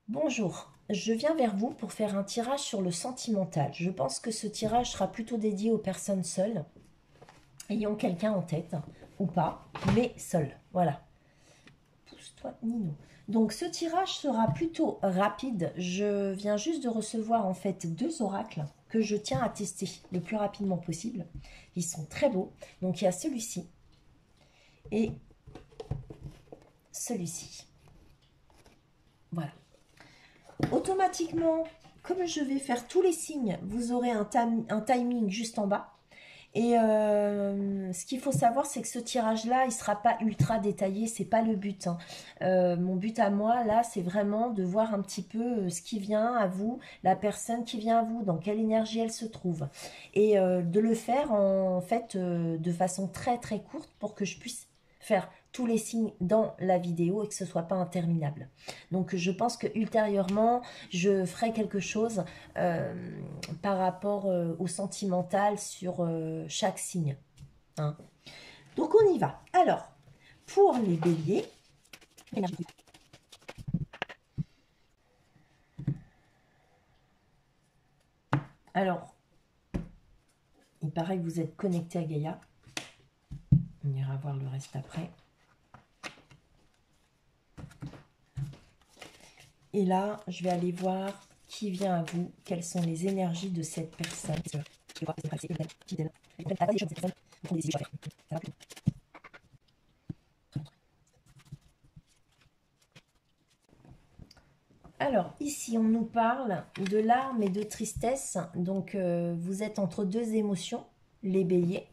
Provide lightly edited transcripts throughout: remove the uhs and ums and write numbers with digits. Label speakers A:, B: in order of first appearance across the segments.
A: Bonjour, je viens vers vous pour faire un tirage sur le sentimental. Je pense que ce tirage sera plutôt dédié aux personnes seules, ayant quelqu'un en tête, ou pas, mais seules. Voilà. Pousse-toi, Nino. Donc ce tirage sera plutôt rapide. Je viens juste de recevoir en fait deux oracles que je tiens à tester le plus rapidement possible. Ils sont très beaux. Donc il y a celui-ci et celui-ci. Voilà. Automatiquement, comme je vais faire tous les signes, vous aurez un timing juste en bas. Et ce qu'il faut savoir, c'est que ce tirage-là, il ne sera pas ultra détaillé, c'est pas le but, hein. Mon but à moi, là, c'est vraiment de voir un petit peu ce qui vient à vous, la personne qui vient à vous, dans quelle énergie elle se trouve. Et de le faire, en fait, de façon très très courte pour que je puisse faire tous les signes dans la vidéo et que ce soit pas interminable. Donc je pense que ultérieurement, je ferai quelque chose par rapport au sentimental sur chaque signe, hein. Donc on y va. Alors, pour les béliers, alors, il paraît que vous êtes connecté à Gaïa. On ira voir le reste après. Et là, je vais aller voir qui vient à vous, quelles sont les énergies de cette personne. Alors, ici, on nous parle de larmes et de tristesse. Donc, vous êtes entre deux émotions, les béliers.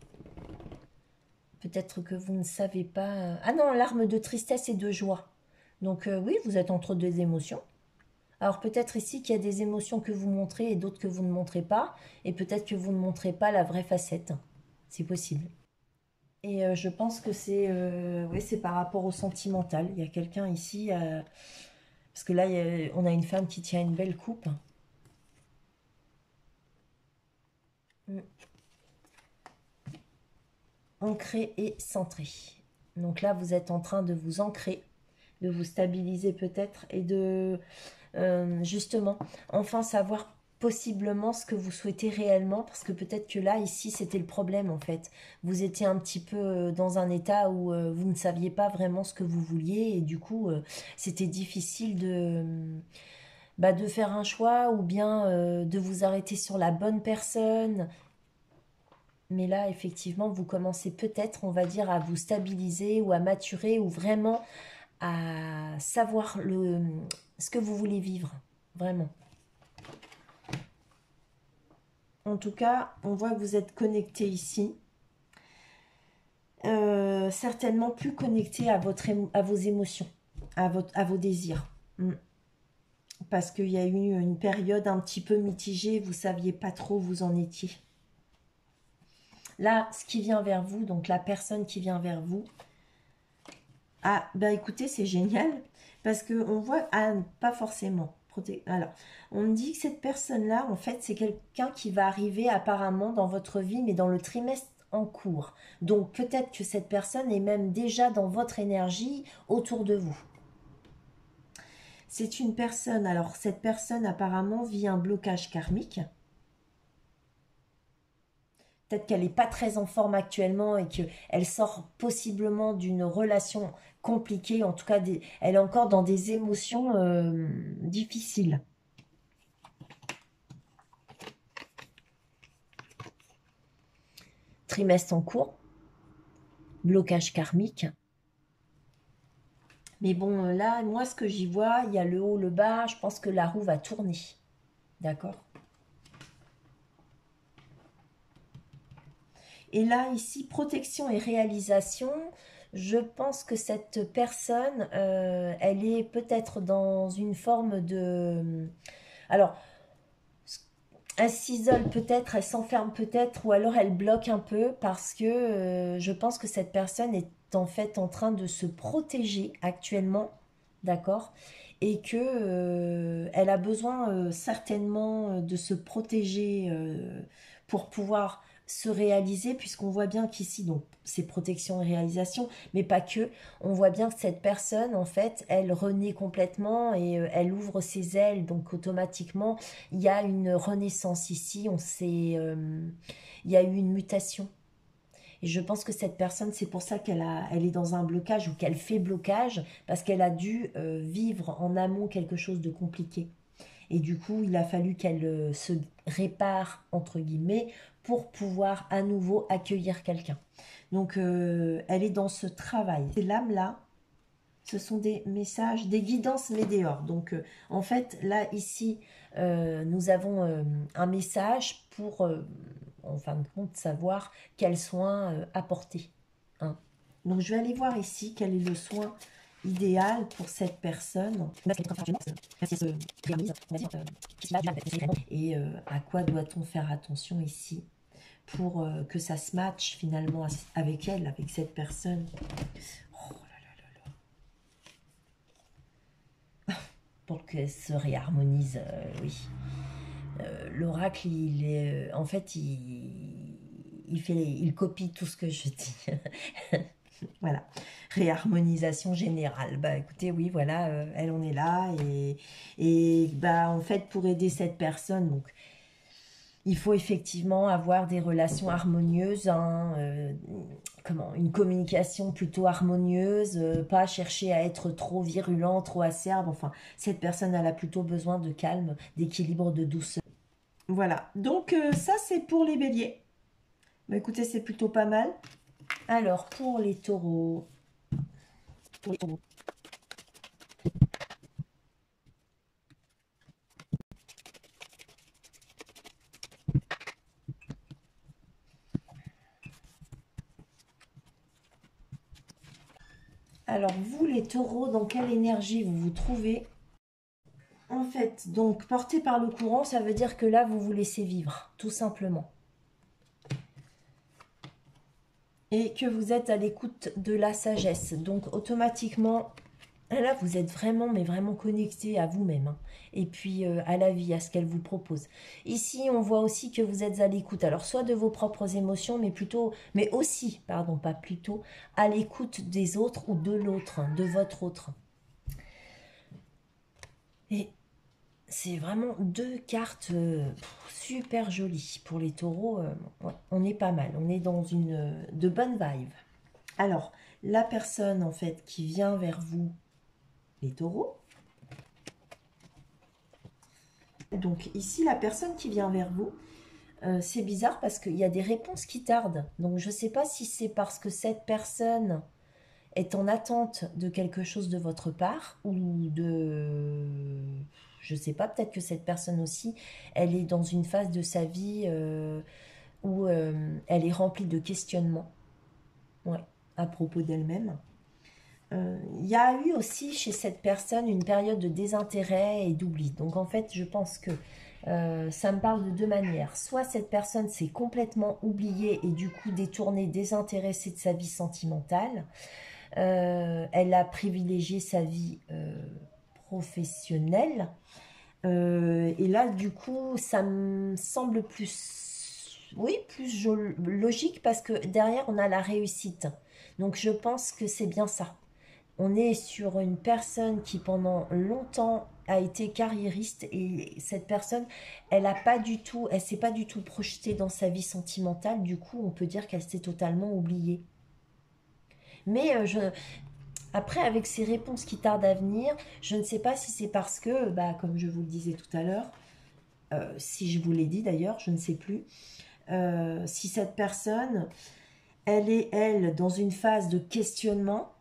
A: Peut-être que vous ne savez pas... Ah non, larmes de tristesse et de joie. Donc, oui, vous êtes entre deux émotions. Alors, peut-être ici qu'il y a des émotions que vous montrez et d'autres que vous ne montrez pas. Et peut-être que vous ne montrez pas la vraie facette. C'est possible. Et je pense que c'est oui, c'est par rapport au sentimental. Il y a quelqu'un ici... parce que là, on a une femme qui tient une belle coupe. Mm. Ancré et centré. Donc là, vous êtes en train de vous ancrer, de vous stabiliser peut-être et de justement enfin savoir possiblement ce que vous souhaitez réellement, parce que peut-être que là, ici, c'était le problème en fait. Vous étiez un petit peu dans un état où vous ne saviez pas vraiment ce que vous vouliez et du coup, c'était difficile de faire un choix ou bien de vous arrêter sur la bonne personne. Mais là, effectivement, vous commencez peut-être, on va dire, à vous stabiliser ou à maturer ou vraiment à savoir ce que vous voulez vivre. Vraiment. En tout cas, on voit que vous êtes connecté ici. Certainement plus connecté à vos émotions, à vos désirs. Mm. Parce qu'il y a eu une période un petit peu mitigée, vous ne saviez pas trop où vous en étiez. Là, ce qui vient vers vous, donc la personne qui vient vers vous, ah, bah écoutez, c'est génial, parce qu'on voit, ah, pas forcément. Alors, on me dit que cette personne-là, en fait, c'est quelqu'un qui va arriver apparemment dans votre vie, mais dans le trimestre en cours. Donc, peut-être que cette personne est même déjà dans votre énergie autour de vous. C'est une personne, alors cette personne apparemment vit un blocage karmique. Peut-être qu'elle n'est pas très en forme actuellement et qu'elle sort possiblement d'une relation compliquée. En tout cas, elle est encore dans des émotions difficiles. Trimestre en cours, blocage karmique. Mais bon, là, moi, ce que j'y vois, il y a le haut, le bas. Je pense que la roue va tourner. D'accord? Et là, ici, protection et réalisation. Je pense que cette personne, elle est peut-être dans une forme de... Alors, elle s'isole peut-être, elle s'enferme peut-être, ou alors elle bloque un peu parce que je pense que cette personne est en fait en train de se protéger actuellement, d'accord? Et que elle a besoin certainement de se protéger pour pouvoir se réaliser, puisqu'on voit bien qu'ici, donc, c'est protection et réalisation, mais pas que. On voit bien que cette personne, en fait, elle renaît complètement et elle ouvre ses ailes. Donc, automatiquement, il y a une renaissance ici. Il y a eu une mutation. Et je pense que cette personne, c'est pour ça elle est dans un blocage ou qu'elle fait blocage, parce qu'elle a dû vivre en amont quelque chose de compliqué. Et du coup, il a fallu qu'elle se répare, entre guillemets, pour pouvoir à nouveau accueillir quelqu'un. Donc, elle est dans ce travail. Ces lames-là, ce sont des messages, des guidances météores. Donc, en fait, là, ici, nous avons un message pour, en fin de compte, savoir quels soins apporter. Hein. Donc, je vais aller voir ici quel est le soin idéal pour cette personne. Et à quoi doit-on faire attention ici pour que ça se matche finalement avec elle, avec cette personne. Oh là là là là. Pour qu'elle se réharmonise, oui. L'oracle, il est, en fait, il copie tout ce que je dis. Voilà, réharmonisation générale. Bah écoutez, oui, voilà, elle en est là et bah en fait pour aider cette personne, donc il faut effectivement avoir des relations harmonieuses, hein, une communication plutôt harmonieuse, pas chercher à être trop virulent, trop acerbe. Enfin, cette personne, elle a plutôt besoin de calme, d'équilibre, de douceur. Voilà, donc ça c'est pour les béliers. Bah, écoutez, c'est plutôt pas mal. Alors, pour les taureaux. Pour les taureaux. Alors, vous les taureaux, dans quelle énergie vous vous trouvez? En fait, donc, porté par le courant, ça veut dire que là, vous vous laissez vivre, tout simplement. Et que vous êtes à l'écoute de la sagesse. Donc, automatiquement, là, vous êtes vraiment, mais vraiment connecté à vous-même. Hein. Et puis, à la vie, à ce qu'elle vous propose. Ici, on voit aussi que vous êtes à l'écoute. Alors, soit de vos propres émotions, mais aussi, pardon, pas plutôt, à l'écoute des autres ou de l'autre, de votre autre. Et c'est vraiment deux cartes super jolies. Pour les taureaux, ouais, on est pas mal. On est dans de bonnes vibes. Alors, la personne, en fait, qui vient vers vous, les taureaux. Donc, ici, la personne qui vient vers vous, c'est bizarre parce qu'il y a des réponses qui tardent. Donc, je ne sais pas si c'est parce que cette personne est en attente de quelque chose de votre part ou de... Je ne sais pas, peut-être que cette personne aussi, elle est dans une phase de sa vie où elle est remplie de questionnements, ouais, à propos d'elle-même. Il y a eu aussi chez cette personne une période de désintérêt et d'oubli. Donc en fait, je pense que ça me parle de deux manières. Soit cette personne s'est complètement oubliée et du coup détournée, désintéressée de sa vie sentimentale. Elle a privilégié sa vie professionnelle. Et là, du coup, ça me semble plus, oui, plus logique parce que derrière, on a la réussite. Donc, je pense que c'est bien ça. On est sur une personne qui, pendant longtemps, a été carriériste et cette personne, elle s'est pas du tout projetée dans sa vie sentimentale. Du coup, on peut dire qu'elle s'est totalement oubliée. Mais après, avec ces réponses qui tardent à venir, je ne sais pas si c'est parce que, bah, comme je vous le disais tout à l'heure, si je vous l'ai dit d'ailleurs, je ne sais plus, si cette personne, elle est, elle, dans une phase de questionnement,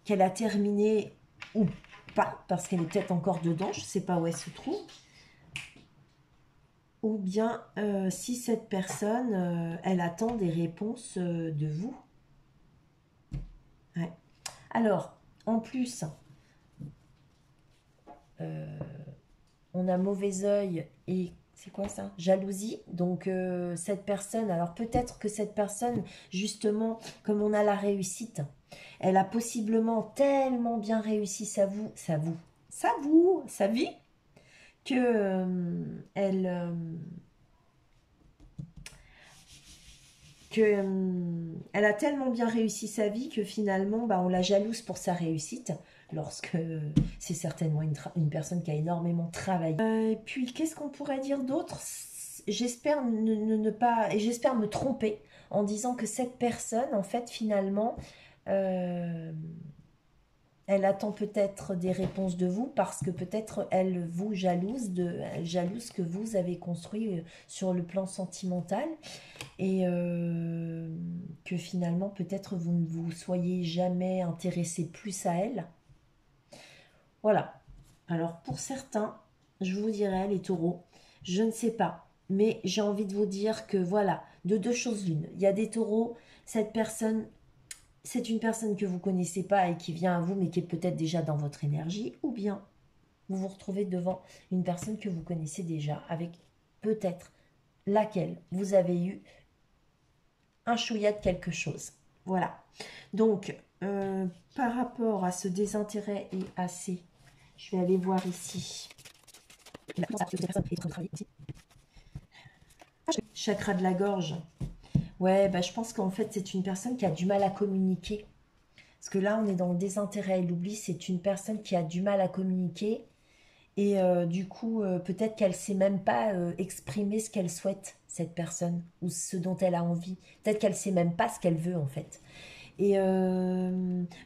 A: qu'elle a terminé ou pas, parce qu'elle est peut-être encore dedans, je ne sais pas où elle se trouve, ou bien si cette personne, elle attend des réponses de vous. Ouais. Alors, en plus, on a mauvais œil et c'est quoi ça? Jalousie. Donc cette personne, alors peut-être que cette personne, justement, comme on a la réussite, elle a possiblement tellement bien réussi sa vie, que que elle a tellement bien réussi sa vie que finalement, bah, on la jalouse pour sa réussite, lorsque c'est certainement une personne qui a énormément travaillé. Et puis, qu'est-ce qu'on pourrait dire d'autre? J'espère ne pas, et j'espère me tromper en disant que cette personne, en fait, finalement, euh, elle attend peut-être des réponses de vous parce que peut-être elle vous jalouse, elle jalouse que vous avez construit sur le plan sentimental et que finalement peut-être vous ne vous soyez jamais intéressé plus à elle. Voilà. Alors pour certains, je vous dirais les taureaux, je ne sais pas, mais j'ai envie de vous dire que voilà, de deux choses l'une. Il y a des taureaux, cette personne, c'est une personne que vous connaissez pas et qui vient à vous, mais qui est peut-être déjà dans votre énergie, ou bien vous vous retrouvez devant une personne que vous connaissez déjà, avec peut-être laquelle vous avez eu un chouïa de quelque chose. Voilà. Donc, par rapport à ce désintérêt et à ces... Je vais aller voir ici. Chakra de la gorge. Ouais, bah, je pense qu'en fait, c'est une personne qui a du mal à communiquer. Parce que là, on est dans le désintérêt et l'oubli. C'est une personne qui a du mal à communiquer. Et du coup, peut-être qu'elle ne sait même pas exprimer ce qu'elle souhaite, cette personne, ou ce dont elle a envie. Peut-être qu'elle ne sait même pas ce qu'elle veut, en fait. Et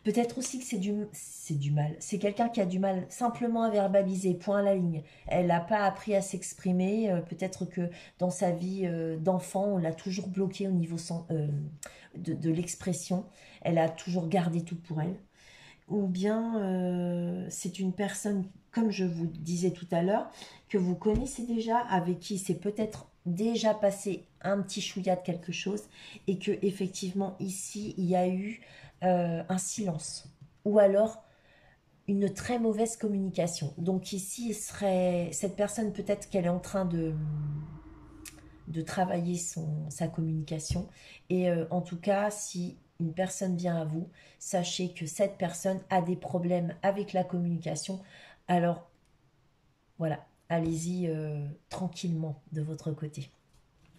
A: peut-être aussi que c'est du mal. C'est quelqu'un qui a du mal simplement à verbaliser, point à la ligne. Elle n'a pas appris à s'exprimer. Peut-être que dans sa vie d'enfant, on l'a toujours bloqué au niveau de l'expression. Elle a toujours gardé tout pour elle. Ou bien c'est une personne, comme je vous disais tout à l'heure, que vous connaissez déjà, avec qui c'est peut-être déjà passé un petit chouïa de quelque chose, et que effectivement ici il y a eu un silence, ou alors une très mauvaise communication. Donc ici, cette personne, peut-être qu'elle est en train de travailler sa communication. Et en tout cas, si une personne vient à vous, sachez que cette personne a des problèmes avec la communication. Alors, voilà, allez-y tranquillement de votre côté.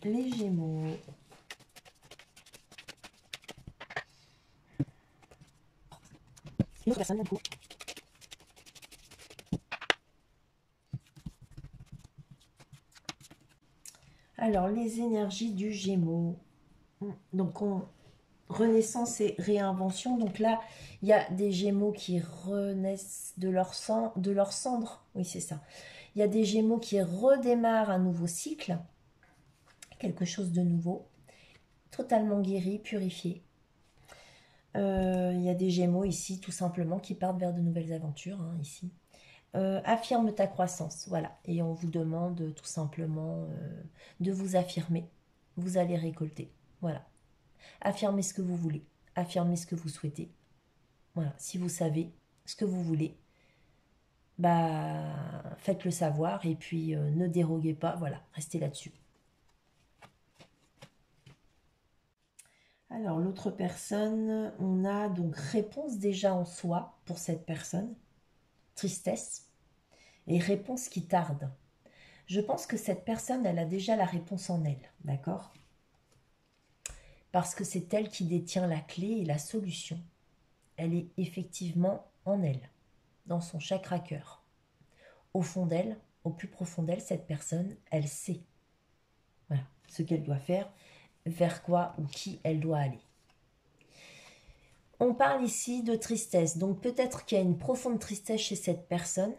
A: Les Gémeaux. Une autre personne, du coup. Alors, les énergies du Gémeaux. Donc, renaissance et réinvention. Donc là, il y a des Gémeaux qui renaissent de leur sang, de leur cendre. Oui, c'est ça. Il y a des Gémeaux qui redémarrent un nouveau cycle, quelque chose de nouveau, totalement guéri, purifié. Il y a des Gémeaux ici, tout simplement, qui partent vers de nouvelles aventures, hein, ici. Affirme ta croissance, voilà. Et on vous demande tout simplement de vous affirmer. Vous allez récolter, voilà. Affirmez ce que vous voulez, affirmez ce que vous souhaitez. Voilà, si vous savez ce que vous voulez, bah faites-le savoir et puis ne déroguez pas, voilà, restez là-dessus. Alors l'autre personne, on a donc réponse déjà en soi pour cette personne, tristesse, et réponse qui tarde. Je pense que cette personne, elle a déjà la réponse en elle, d'accord? Parce que c'est elle qui détient la clé et la solution. Elle est effectivement en elle, dans son chakra cœur. Au fond d'elle, au plus profond d'elle, cette personne, elle sait, voilà, ce qu'elle doit faire, vers quoi ou qui elle doit aller. On parle ici de tristesse, donc peut-être qu'il y a une profonde tristesse chez cette personne.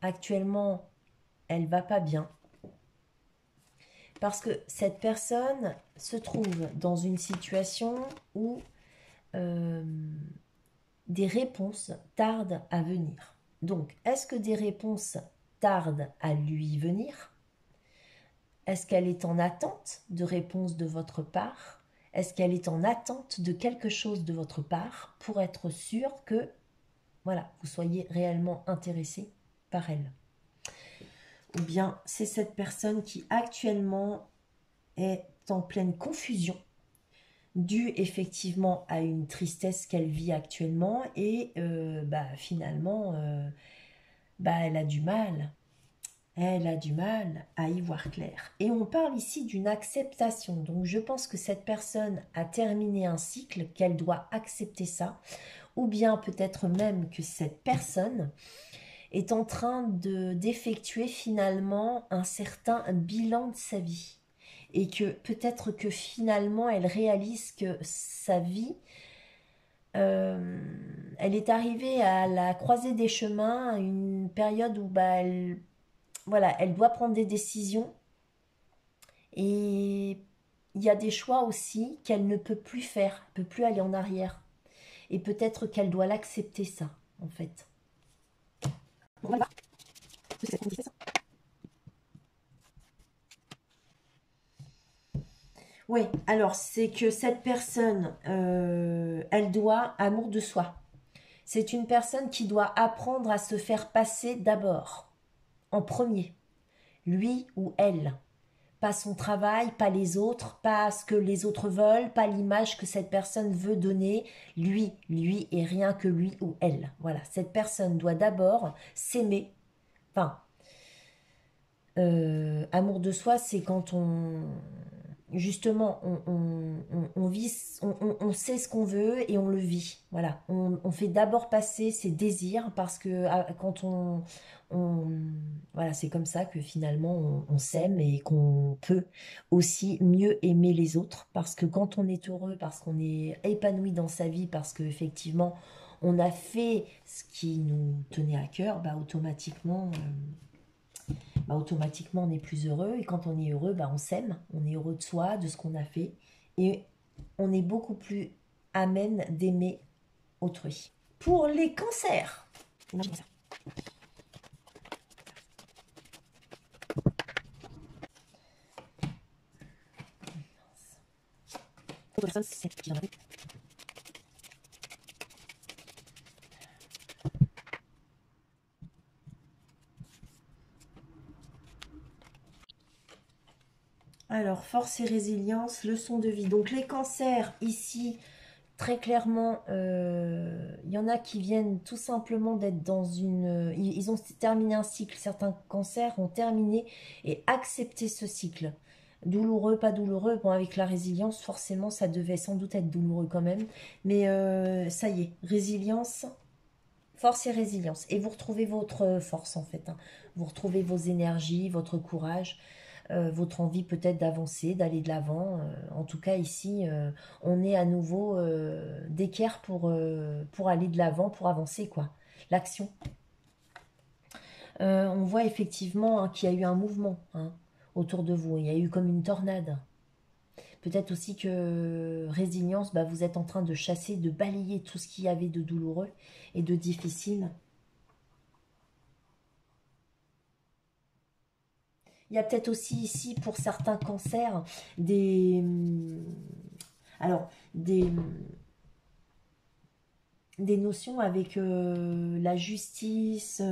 A: Actuellement, elle ne va pas bien. Parce que cette personne se trouve dans une situation où des réponses tardent à venir. Donc, est-ce que des réponses tardent à lui venir? Est-ce qu'elle est en attente de réponses de votre part? Est-ce qu'elle est en attente de quelque chose de votre part pour être sûre que, voilà, vous soyez réellement intéressé par elle? Ou bien c'est cette personne qui actuellement est en pleine confusion, due effectivement à une tristesse qu'elle vit actuellement et finalement, elle a du mal Elle a du mal à y voir clair. Et on parle ici d'une acceptation. Donc je pense que cette personne a terminé un cycle, qu'elle doit accepter ça. Ou bien peut-être même que cette personne est en train d'effectuer finalement un certain bilan de sa vie. Et que peut-être que finalement elle réalise que sa vie, euh, elle est arrivée à la croisée des chemins, à une période où bah, voilà, elle doit prendre des décisions et il y a des choix aussi qu'elle ne peut plus faire, elle ne peut plus aller en arrière. Et peut-être qu'elle doit l'accepter ça, en fait. On va voir. Oui, alors c'est que cette personne, elle doit amour de soi. C'est une personne qui doit apprendre à se faire passer d'abord, en premier, lui ou elle. Pas son travail, pas les autres, pas ce que les autres veulent, pas l'image que cette personne veut donner. Lui et rien que lui ou elle. Voilà, cette personne doit d'abord s'aimer. Enfin, amour de soi, c'est quand on, justement, on vit, on sait ce qu'on veut et on le vit. Voilà, on fait d'abord passer ses désirs parce que quand on- voilà, c'est comme ça que finalement on s'aime et qu'on peut aussi mieux aimer les autres parce que quand on est heureux, parce qu'on est épanoui dans sa vie, parce que effectivement on a fait ce qui nous tenait à cœur, automatiquement on est plus heureux. Et quand on est heureux, on s'aime, on est heureux de soi, de ce qu'on a fait. Et on est beaucoup plus amène d'aimer autrui. Pour les cancers, alors, force et résilience, leçon de vie. Donc, les cancers, ici, très clairement, il y en a qui viennent tout simplement d'être dans une... Ils ont terminé un cycle. Certains cancers ont terminé et accepté ce cycle. Douloureux, pas douloureux. Bon, avec la résilience, forcément, ça devait sans doute être douloureux quand même. Mais ça y est, résilience, force et résilience. Et vous retrouvez votre force, en fait, hein. Vous retrouvez vos énergies, votre courage, votre envie peut-être d'avancer, d'aller de l'avant. En tout cas, ici, on est à nouveau d'équerre pour aller de l'avant, pour avancer, quoi. L'action. On voit effectivement hein, qu'il y a eu un mouvement hein, autour de vous. Il y a eu comme une tornade. Peut-être aussi que résilience, vous êtes en train de chasser, de balayer tout ce qu'il y avait de douloureux et de difficile. Il y a peut-être aussi ici, pour certains cancers, des... Alors, des notions avec la justice.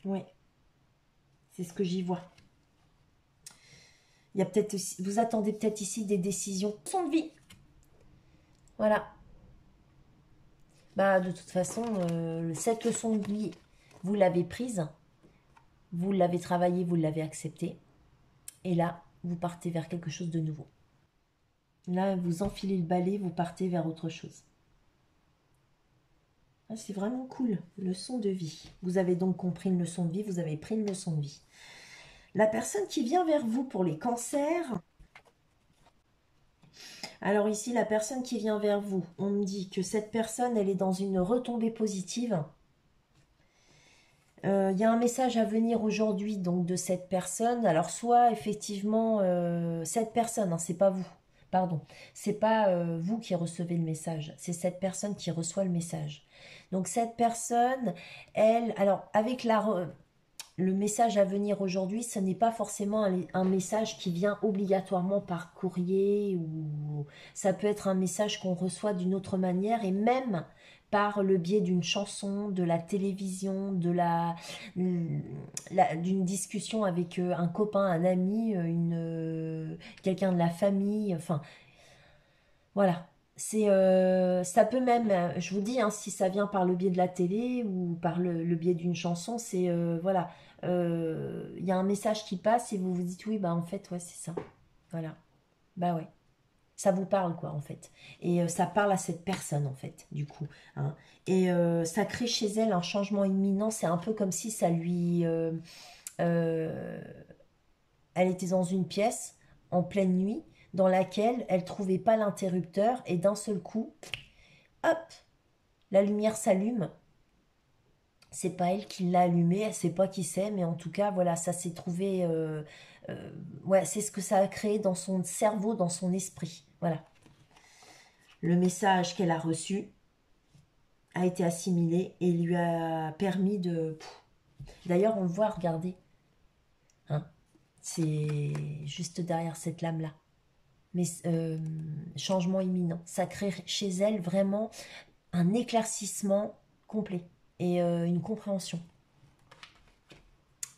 A: Ouais, c'est ce que j'y vois. Il y a peut-être vous attendez peut-être ici des décisions. Leçon de vie. Voilà. De toute façon, cette leçon de vie, vous l'avez prise, vous l'avez travaillée, vous l'avez acceptée. Et là, vous partez vers quelque chose de nouveau. Là, vous enfilez le balai, vous partez vers autre chose. Ah, c'est vraiment cool, leçon de vie. Vous avez donc compris une leçon de vie, vous avez pris une leçon de vie. La personne qui vient vers vous pour les cancers, alors ici, la personne qui vient vers vous, on me dit que cette personne, elle est dans une retombée positive. Il y a un message à venir aujourd'hui donc de cette personne. Alors soit effectivement cette personne, hein, c'est pas vous, pardon, c'est pas vous qui recevez le message, c'est cette personne qui reçoit le message. Donc cette personne, elle, alors avec le message à venir aujourd'hui, ce n'est pas forcément un message qui vient obligatoirement par courrier ou ça peut être un message qu'on reçoit d'une autre manière et même par le biais d'une chanson, de la télévision, d'une discussion avec un copain, un ami, quelqu'un de la famille, enfin voilà. Ça peut même, je vous dis, hein, si ça vient par le biais de la télé ou par le biais d'une chanson, c'est voilà, il y a un message qui passe et vous vous dites oui, bah en fait, ouais, c'est ça. Voilà, bah ouais, ça vous parle quoi en fait. Et ça parle à cette personne en fait, du coup, hein. Et ça crée chez elle un changement imminent. C'est un peu comme si ça lui, euh, elle était dans une pièce en pleine nuit dans laquelle elle trouvait pas l'interrupteur et d'un seul coup, hop, la lumière s'allume. C'est pas elle qui l'a allumée, elle sait pas qui c'est, mais en tout cas, voilà, ça s'est trouvé. Ouais, c'est ce que ça a créé dans son cerveau, dans son esprit. Voilà. Le message qu'elle a reçu a été assimilé et lui a permis de. D'ailleurs, on le voit, regardez. Hein, c'est juste derrière cette lame-là. Mais changement imminent. Ça crée chez elle vraiment un éclaircissement complet et une compréhension.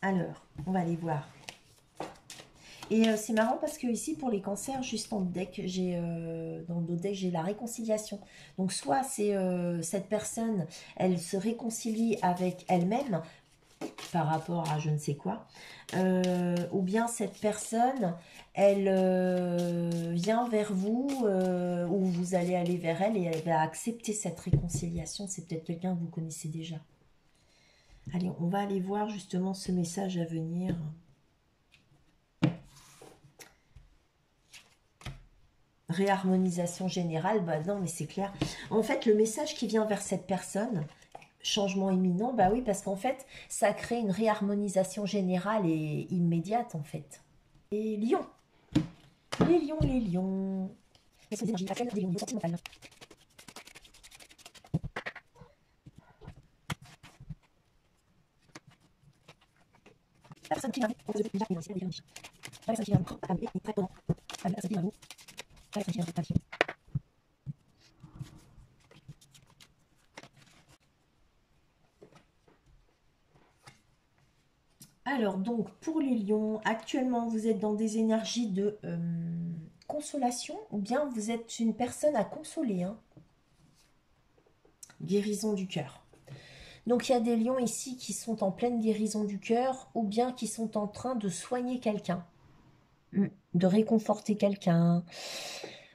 A: Alors, on va aller voir. Et c'est marrant parce que ici, pour les cancers, juste en deck, dans le deck, j'ai la réconciliation. Donc, soit c'est cette personne, elle se réconcilie avec elle-même par rapport à je ne sais quoi, ou bien cette personne, elle vient vers vous, ou vous allez aller vers elle et elle va accepter cette réconciliation. C'est peut-être quelqu'un que vous connaissez déjà. Allez, on va aller voir justement ce message à venir. Réharmonisation générale, bah non, mais c'est clair. En fait, le message qui vient vers cette personne, changement imminent, bah oui, parce qu'en fait, ça crée une réharmonisation générale et immédiate, en fait. Et Lion, les lions, les lions. Les énergies actuelles des lions, niveau sentimental. La personne qui vient vous proposer déjà financière des énergies. La personne qui vient vous amener est très pendant. La personne qui vient vous. La personne qui vient vous planifier. Alors, donc, pour les lions, actuellement, vous êtes dans des énergies de consolation ou bien vous êtes une personne à consoler, hein. Guérison du cœur. Donc, il y a des lions ici qui sont en pleine guérison du cœur ou bien qui sont en train de soigner quelqu'un, de réconforter quelqu'un.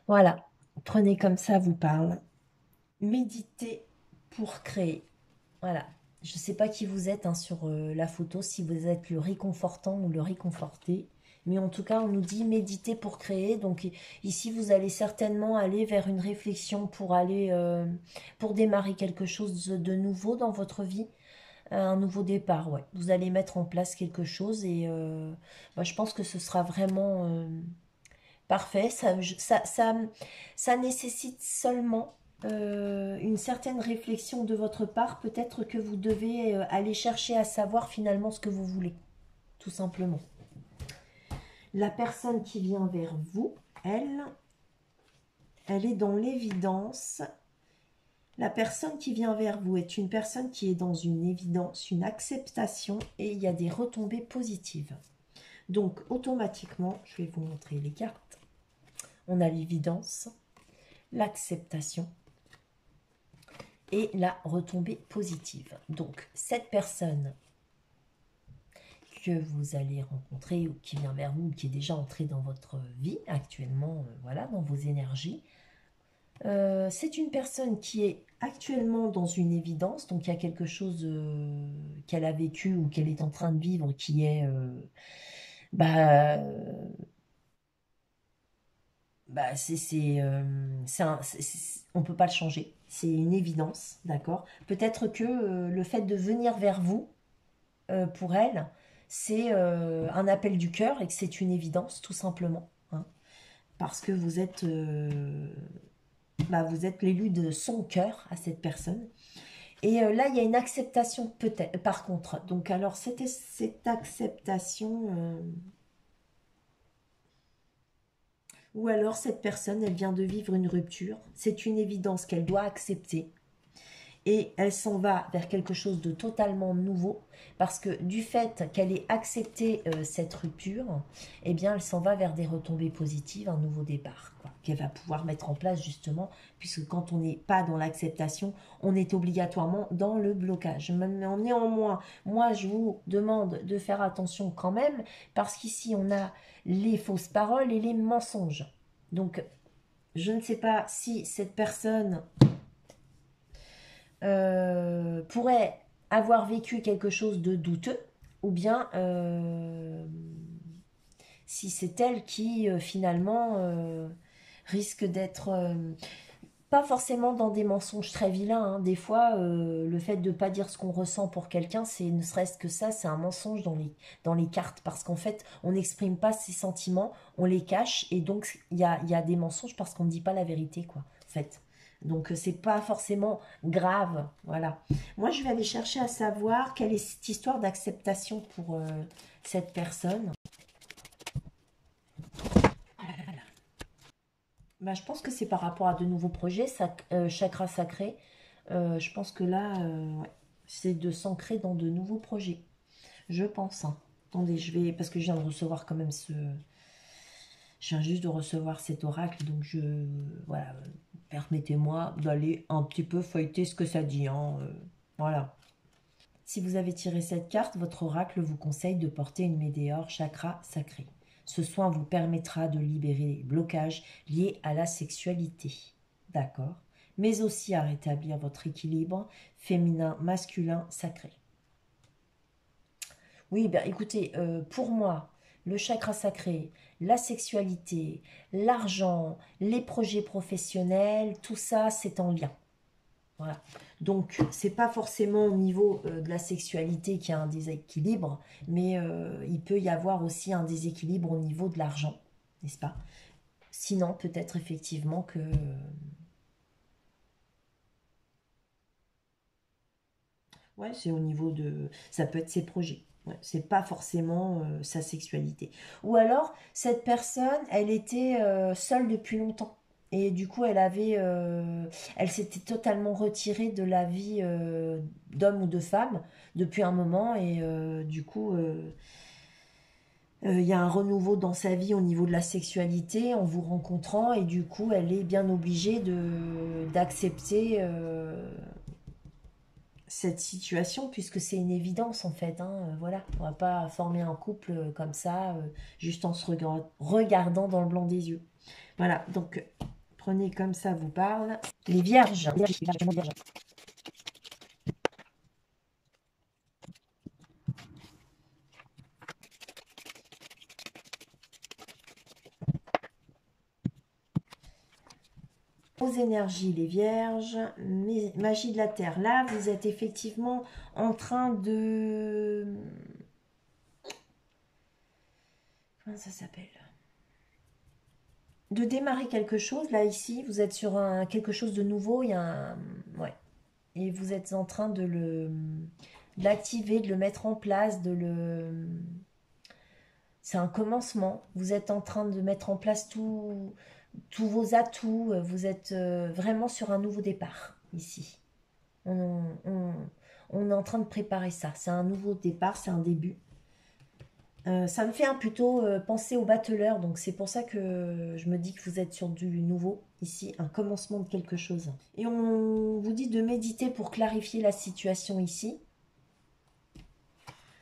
A: Voilà, prenez comme ça vous parle. Méditez pour créer. Voilà. Je ne sais pas qui vous êtes hein, sur la photo, si vous êtes le réconfortant ou le réconforté. Mais en tout cas, on nous dit méditer pour créer. Donc ici, vous allez certainement aller vers une réflexion pour aller, pour démarrer quelque chose de nouveau dans votre vie. Un nouveau départ, ouais. Vous allez mettre en place quelque chose et bah, je pense que ce sera vraiment parfait. Ça nécessite seulement une certaine réflexion de votre part. Peut-être que vous devez aller chercher à savoir finalement ce que vous voulez, tout simplement. La personne qui vient vers vous, elle est dans l'évidence. La personne qui vient vers vous est une personne qui est dans une évidence, une acceptation et il y a des retombées positives. Donc, automatiquement, je vais vous montrer les cartes. On a l'évidence, l'acceptation et la retombée positive. Donc, cette personne que vous allez rencontrer ou qui vient vers vous ou qui est déjà entrée dans votre vie actuellement, voilà, dans vos énergies, c'est une personne qui est actuellement dans une évidence, donc il y a quelque chose qu'elle a vécu ou qu'elle est en train de vivre qui est, bah, bah on peut pas le changer, c'est une évidence, d'accord? Peut-être que le fait de venir vers vous, pour elle, c'est un appel du cœur et que c'est une évidence, tout simplement, hein, parce que vous êtes l'élu de son cœur à cette personne. Et là, il y a une acceptation peut-être, par contre. Donc, alors, cette acceptation, ou alors cette personne, elle vient de vivre une rupture. C'est une évidence qu'elle doit accepter. et elle s'en va vers quelque chose de totalement nouveau, parce que du fait qu'elle ait accepté cette rupture, eh bien elle s'en va vers des retombées positives, un nouveau départ, quoi, qu'elle va pouvoir mettre en place justement, puisque quand on n'est pas dans l'acceptation, on est obligatoirement dans le blocage. Mais néanmoins, moi je vous demande de faire attention quand même, parce qu'ici on a les fausses paroles et les mensonges. Donc je ne sais pas si cette personne pourrait avoir vécu quelque chose de douteux, ou bien si c'est elle qui finalement risque d'être pas forcément dans des mensonges très vilains, hein. Des fois, le fait de ne pas dire ce qu'on ressent pour quelqu'un, c'est ne serait-ce que ça, c'est un mensonge dans les cartes, parce qu'en fait, on n'exprime pas ses sentiments, on les cache, et donc il y a des mensonges parce qu'on ne dit pas la vérité, quoi, en fait. Donc, c'est pas forcément grave, voilà. Moi, je vais aller chercher à savoir quelle est cette histoire d'acceptation pour cette personne. Bah, je pense que c'est par rapport à de nouveaux projets, chakra sacré. Je pense que là, ouais, c'est de s'ancrer dans de nouveaux projets. Je pense, hein. Attendez, je vais... Parce que je viens de recevoir quand même ce... Je viens juste de recevoir cet oracle, donc je... Voilà, permettez-moi d'aller un petit peu feuilleter ce que ça dit, hein. Voilà. Si vous avez tiré cette carte, votre oracle vous conseille de porter une météore chakra sacré. Ce soin vous permettra de libérer les blocages liés à la sexualité. D'accord. Mais aussi à rétablir votre équilibre féminin-masculin sacré. Oui, ben écoutez, pour moi, le chakra sacré, la sexualité, l'argent, les projets professionnels, tout ça, c'est en lien. Voilà. Donc, c'est pas forcément au niveau de la sexualité qu'il y a un déséquilibre, mais il peut y avoir aussi un déséquilibre au niveau de l'argent, n'est-ce pas? Sinon, peut-être effectivement que... ouais, c'est au niveau de... Ça peut être ses projets. Ouais, c'est pas forcément sa sexualité. Ou alors, cette personne, elle était seule depuis longtemps. Et du coup, elle s'était totalement retirée de la vie d'homme ou de femme depuis un moment. Et du coup, il y a un renouveau dans sa vie au niveau de la sexualité en vous rencontrant. Et du coup, elle est bien obligée d'accepter cette situation, puisque c'est une évidence en fait, hein, voilà, on va pas former un couple comme ça, juste en se regardant dans le blanc des yeux. Voilà, donc prenez comme ça vous parle. Les vierges. Aux énergies, les vierges, magie de la terre. Là, vous êtes effectivement en train de... Comment ça s'appelle? De démarrer quelque chose. Là, ici, vous êtes sur quelque chose de nouveau. Il y a un... Ouais. Et vous êtes en train de l'activer, de le mettre en place, c'est un commencement. Vous êtes en train de mettre en place tous vos atouts. Vous êtes vraiment sur un nouveau départ, ici. On, on- on est en train de préparer ça. C'est un nouveau départ, c'est un début. Ça me fait plutôt penser au battleur, donc c'est pour ça que je me dis que vous êtes sur du nouveau, ici, un commencement de quelque chose. Et on vous dit de méditer pour clarifier la situation ici.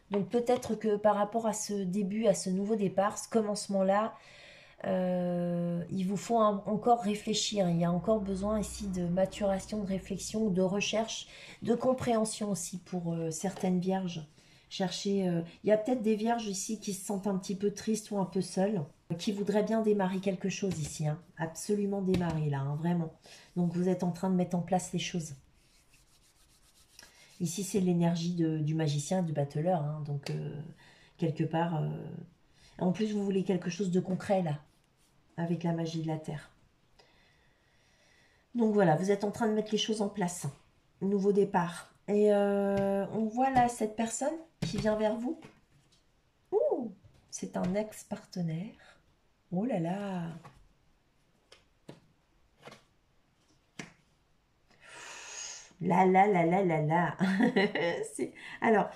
A: Donc peut-être que par rapport à ce début, à ce nouveau départ, ce commencement-là, il vous faut encore réfléchir. Il y a encore besoin ici de maturation, de réflexion, de recherche, de compréhension aussi pour certaines vierges. Chercher, il y a peut-être des vierges ici qui se sentent un petit peu tristes ou un peu seules, qui voudraient bien démarrer quelque chose ici, hein. Absolument démarrer là, hein, vraiment. Donc vous êtes en train de mettre en place les choses. Ici, c'est l'énergie du magicien, du battleur, hein, donc quelque part... En plus, vous voulez quelque chose de concret là, avec la magie de la terre. Donc voilà, vous êtes en train de mettre les choses en place. Nouveau départ. Et on voit là cette personne qui vient vers vous. Ouh, c'est un ex-partenaire. Oh là là. Là, là, là, là, là, là. Alors,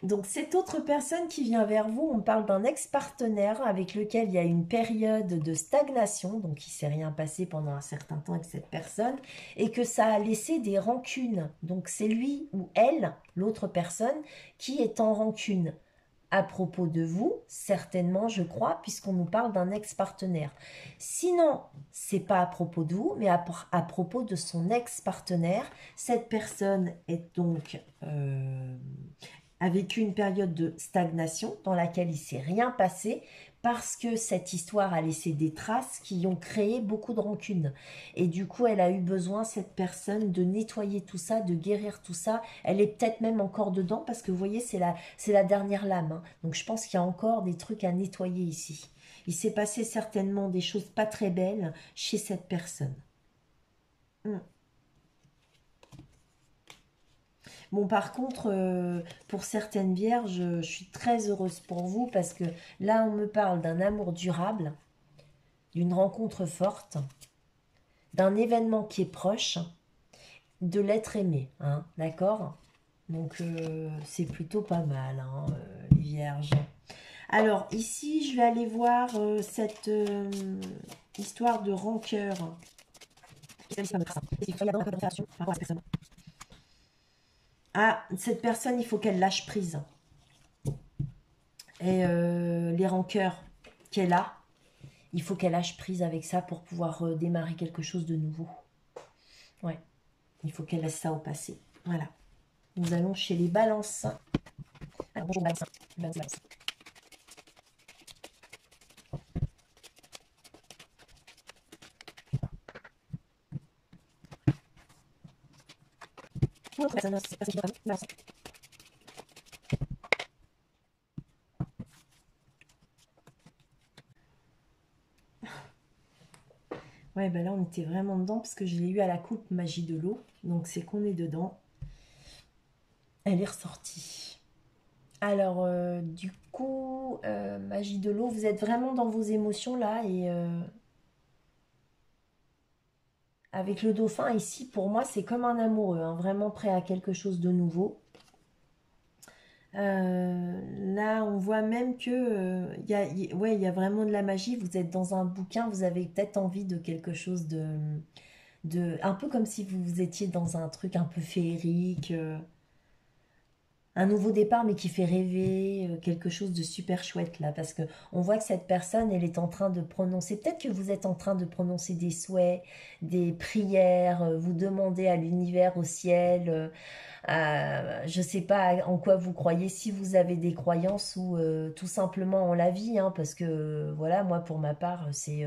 A: donc cette autre personne qui vient vers vous, on parle d'un ex-partenaire avec lequel il y a une période de stagnation, donc il ne s'est rien passé pendant un certain temps avec cette personne, et que ça a laissé des rancunes. Donc c'est lui ou elle, l'autre personne, qui est en rancune à propos de vous, certainement, je crois, puisqu'on nous parle d'un ex-partenaire. Sinon, c'est pas à propos de vous, mais à propos de son ex-partenaire. Cette personne est donc a vécu une période de stagnation dans laquelle il ne s'est rien passé parce que cette histoire a laissé des traces qui ont créé beaucoup de rancune. Et du coup, elle a eu besoin, cette personne, de nettoyer tout ça, de guérir tout ça. Elle est peut-être même encore dedans parce que vous voyez, c'est la dernière lame, hein. Donc je pense qu'il y a encore des trucs à nettoyer ici. Il s'est passé certainement des choses pas très belles chez cette personne. Hmm. Bon, par contre, pour certaines vierges, je suis très heureuse pour vous parce que là, on me parle d'un amour durable, d'une rencontre forte, d'un événement qui est proche, de l'être aimé, hein, d'accord? Donc, c'est plutôt pas mal, hein, les vierges. Alors, ici, je vais aller voir cette histoire de rancœur. Ah, cette personne, il faut qu'elle lâche prise. Et les rancœurs qu'elle a, il faut qu'elle lâche prise avec ça pour pouvoir démarrer quelque chose de nouveau. Ouais, il faut qu'elle laisse ça au passé. Voilà. Nous allons chez les balances. Alors, bonjour balance. Balance, balance. Autre personne, c'est pas ce qui doit balance. Ouais, ben là, on était vraiment dedans parce que je l'ai eu à la coupe magie de l'eau. Donc, c'est qu'on est dedans. Elle est ressortie. Alors, du coup, magie de l'eau, vous êtes vraiment dans vos émotions là et avec le dauphin ici, pour moi, c'est comme un amoureux, hein, vraiment prêt à quelque chose de nouveau. Là, on voit même que ouais, il y a vraiment de la magie. Vous êtes dans un bouquin, vous avez peut-être envie de quelque chose un peu comme si vous étiez dans un truc un peu féerique, un nouveau départ, mais qui fait rêver, quelque chose de super chouette là, parce que on voit que cette personne, elle est en train de prononcer. Peut-être que vous êtes en train de prononcer des souhaits, des prières, vous demandez à l'univers, au ciel. Je ne sais pas en quoi vous croyez, si vous avez des croyances ou tout simplement en la vie, hein, parce que voilà, moi pour ma part, c'est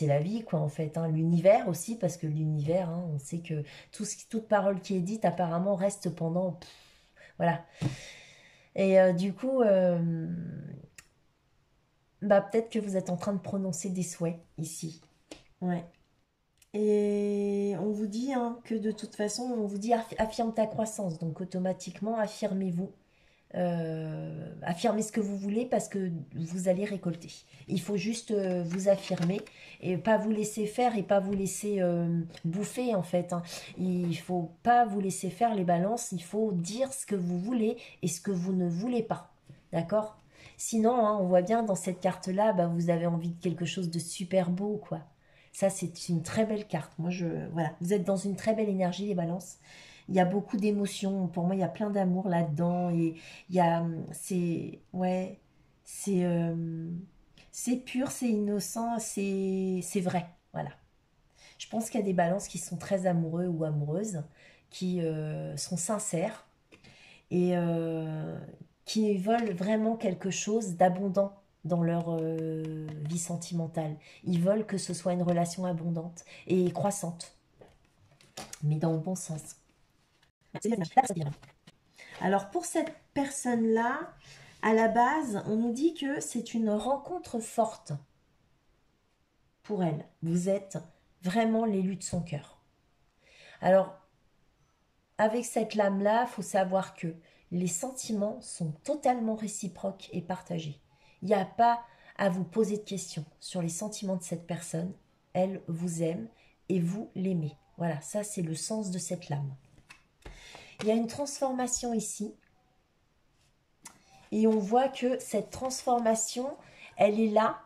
A: la vie, quoi, en fait, hein. L'univers aussi, parce que l'univers, hein, on sait que toute parole qui est dite apparemment reste pendant, voilà. Et du coup, bah, peut-être que vous êtes en train de prononcer des souhaits ici. Ouais. Et on vous dit, hein, que de toute façon, on vous dit affirme ta croissance. Donc automatiquement, affirmez-vous. Affirmez ce que vous voulez parce que vous allez récolter. Il faut juste vous affirmer et pas vous laisser faire et pas vous laisser bouffer en fait, hein. Il faut pas vous laisser faire les balances. Il faut dire ce que vous voulez et ce que vous ne voulez pas. D'accord? Sinon, hein, on voit bien dans cette carte-là, bah, vous avez envie de quelque chose de super beau, quoi. Ça, c'est une très belle carte. Moi, voilà, vous êtes dans une très belle énergie, les balances. Il y a beaucoup d'émotions. Pour moi, il y a plein d'amour là-dedans. Et il y a, ouais, c'est, c'est pur, c'est innocent, c'est vrai. Voilà. Je pense qu'il y a des balances qui sont très amoureux ou amoureuses, qui sont sincères et qui veulent vraiment quelque chose d'abondant dans leur vie sentimentale. Ils veulent que ce soit une relation abondante et croissante, mais dans le bon sens. Alors pour cette personne-là, à la base, on nous dit que c'est une rencontre forte pour elle. Vous êtes vraiment l'élu de son cœur. Alors, avec cette lame-là, il faut savoir que les sentiments sont totalement réciproques et partagés. Il n'y a pas à vous poser de questions sur les sentiments de cette personne. Elle vous aime et vous l'aimez. Voilà, ça c'est le sens de cette lame. Il y a une transformation ici. Et on voit que cette transformation, elle est là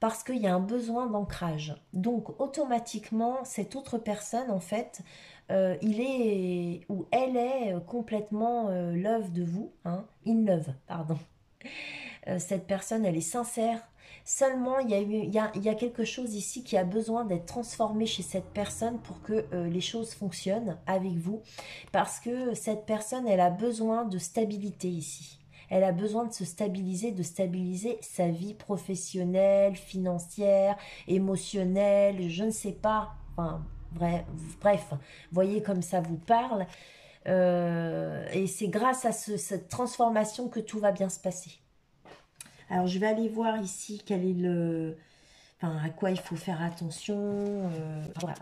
A: parce qu'il y a un besoin d'ancrage. Donc, automatiquement, cette autre personne, en fait, il est ou elle est complètement love de vous, hein, in love, pardon. Cette personne, elle est sincère. Seulement, il y a quelque chose ici qui a besoin d'être transformé chez cette personne pour que les choses fonctionnent avec vous. Parce que cette personne, elle a besoin de stabilité ici. Elle a besoin de stabiliser sa vie professionnelle, financière, émotionnelle, je ne sais pas. Enfin, bref, voyez comme ça vous parle. Et c'est grâce à cette transformation que tout va bien se passer. Alors, je vais aller voir ici quel est le... Enfin, à quoi il faut faire attention. Voilà.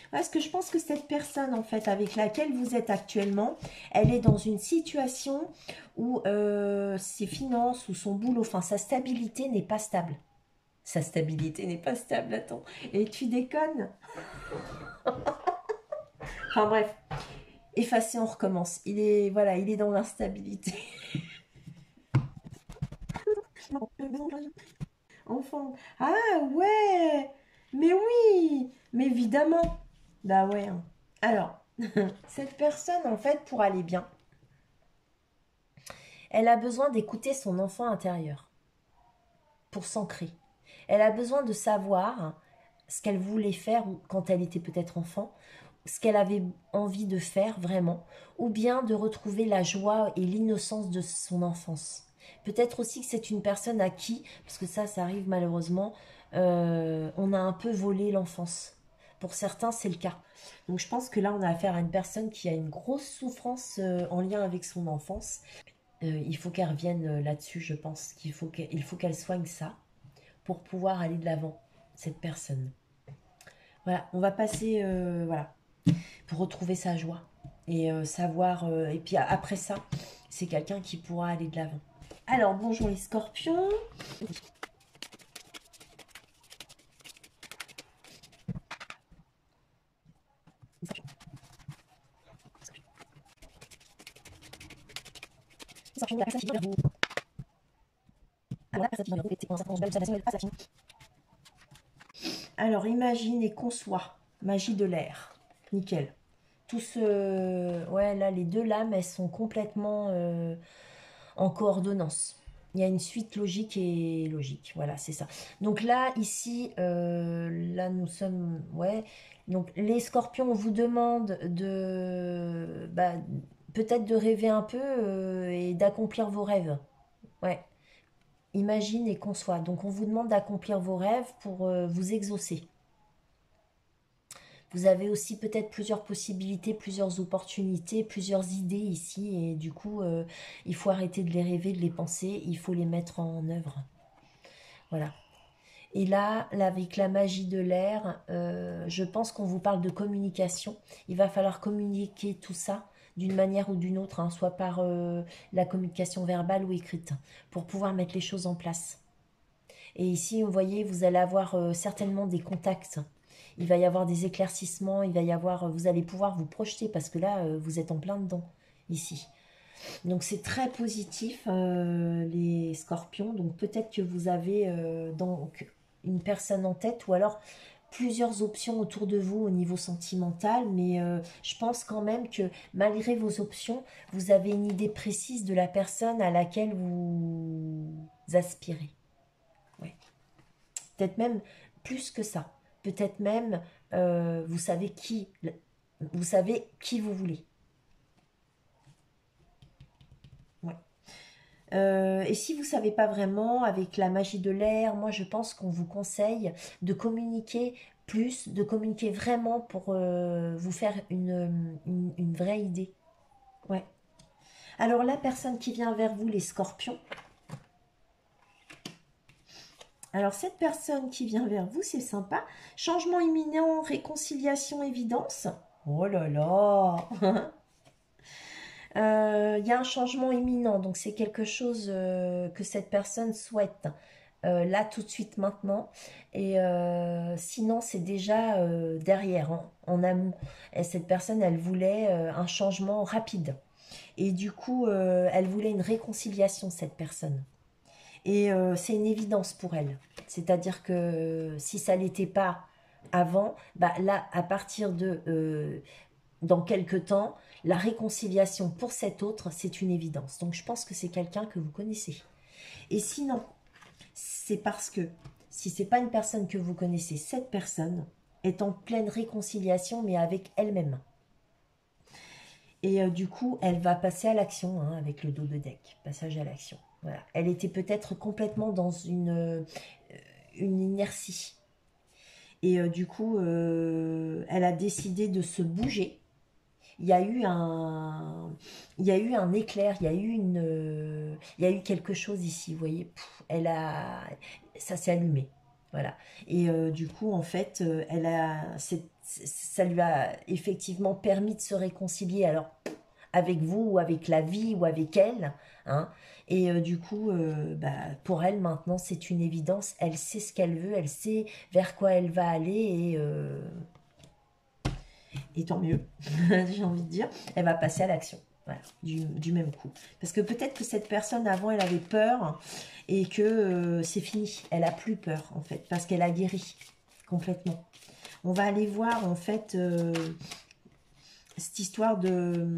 A: Parce que je pense que cette personne, en fait, avec laquelle vous êtes actuellement, elle est dans une situation où ses finances ou son boulot, enfin, sa stabilité n'est pas stable. Sa stabilité n'est pas stable, attends. Et tu déconnes? Enfin, bref. Effacé, on recommence. Il est, voilà, il est dans l'instabilité. Enfant. Ah ouais, mais oui, mais évidemment. Bah ouais, hein. Alors, cette personne, en fait, pour aller bien, elle a besoin d'écouter son enfant intérieur pour s'ancrer. Elle a besoin de savoir ce qu'elle voulait faire quand elle était peut-être enfant, ce qu'elle avait envie de faire vraiment, ou bien de retrouver la joie et l'innocence de son enfance. Peut-être aussi que c'est une personne à qui, parce que ça arrive malheureusement, on a un peu volé l'enfance. Pour certains, c'est le cas. Donc je pense que là, on a affaire à une personne qui a une grosse souffrance en lien avec son enfance. Il faut qu'elle revienne là-dessus, je pense qu'il faut qu'elle soigne ça pour pouvoir aller de l'avant, cette personne. Voilà, on va passer, voilà, pour retrouver sa joie et savoir. Et puis après ça, c'est quelqu'un qui pourra aller de l'avant. Alors, bonjour les scorpions. Alors, imagine et conçois. Magie de l'air. Nickel. Tout ce... Ouais, là, les deux lames, elles sont complètement en coordonnance. Il y a une suite logique et logique. Voilà, c'est ça. Donc là, ici, là, nous sommes... Ouais. Donc, les scorpions, on vous demande de... Bah, peut-être de rêver un peu et d'accomplir vos rêves. Ouais. Imagine et conçois. Donc, on vous demande d'accomplir vos rêves pour vous exaucer. Vous avez aussi peut-être plusieurs possibilités, plusieurs opportunités, plusieurs idées ici. Et du coup, il faut arrêter de les rêver, de les penser. Il faut les mettre en œuvre. Voilà. Et là avec la magie de l'air, je pense qu'on vous parle de communication. Il va falloir communiquer tout ça d'une manière ou d'une autre, hein, soit par la communication verbale ou écrite, pour pouvoir mettre les choses en place. Et ici, vous voyez, vous allez avoir certainement des contacts. Il va y avoir des éclaircissements, il va y avoir, vous allez pouvoir vous projeter parce que là, vous êtes en plein dedans, ici. Donc c'est très positif, les scorpions. Donc peut-être que vous avez donc une personne en tête ou alors plusieurs options autour de vous au niveau sentimental. Mais je pense quand même que malgré vos options, vous avez une idée précise de la personne à laquelle vous aspirez. Ouais. Peut-être même plus que ça. Peut-être même vous savez qui vous voulez. Ouais. Et si vous ne savez pas vraiment, avec la magie de l'air, moi je pense qu'on vous conseille de communiquer plus, de communiquer vraiment pour vous faire une vraie idée. Ouais. Alors la personne qui vient vers vous, les scorpions. Alors cette personne qui vient vers vous, c'est sympa. Changement imminent, réconciliation, évidence. Oh là là. Il y a un changement imminent, donc c'est quelque chose que cette personne souhaite. là tout de suite maintenant. Et sinon, c'est déjà derrière, en amont. Et cette personne, elle voulait un changement rapide. Et du coup, elle voulait une réconciliation, cette personne. Et c'est une évidence pour elle. C'est-à-dire que si ça l'était pas avant, bah là, à partir de dans quelques temps, la réconciliation pour cet autre, c'est une évidence. Donc je pense que c'est quelqu'un que vous connaissez. Et sinon, c'est parce que si c'est pas une personne que vous connaissez, cette personne est en pleine réconciliation, mais avec elle-même. Et du coup, elle va passer à l'action hein, avec le dos de deck. Passage à l'action. Voilà. Elle était peut-être complètement dans une inertie. Et du coup, elle a décidé de se bouger. Il y a eu un éclair, il y a eu quelque chose ici, vous voyez. Ça s'est allumé, voilà. Et du coup, en fait, ça lui a effectivement permis de se réconcilier. Alors, avec vous ou avec la vie ou avec elle, hein. Et du coup, bah, pour elle maintenant, c'est une évidence. Elle sait ce qu'elle veut, elle sait vers quoi elle va aller et tant mieux, j'ai envie de dire, elle va passer à l'action. Voilà, du même coup. Parce que peut-être que cette personne, avant, elle avait peur et que c'est fini. Elle a plus peur, en fait, parce qu'elle a guéri complètement. On va aller voir, en fait, cette histoire de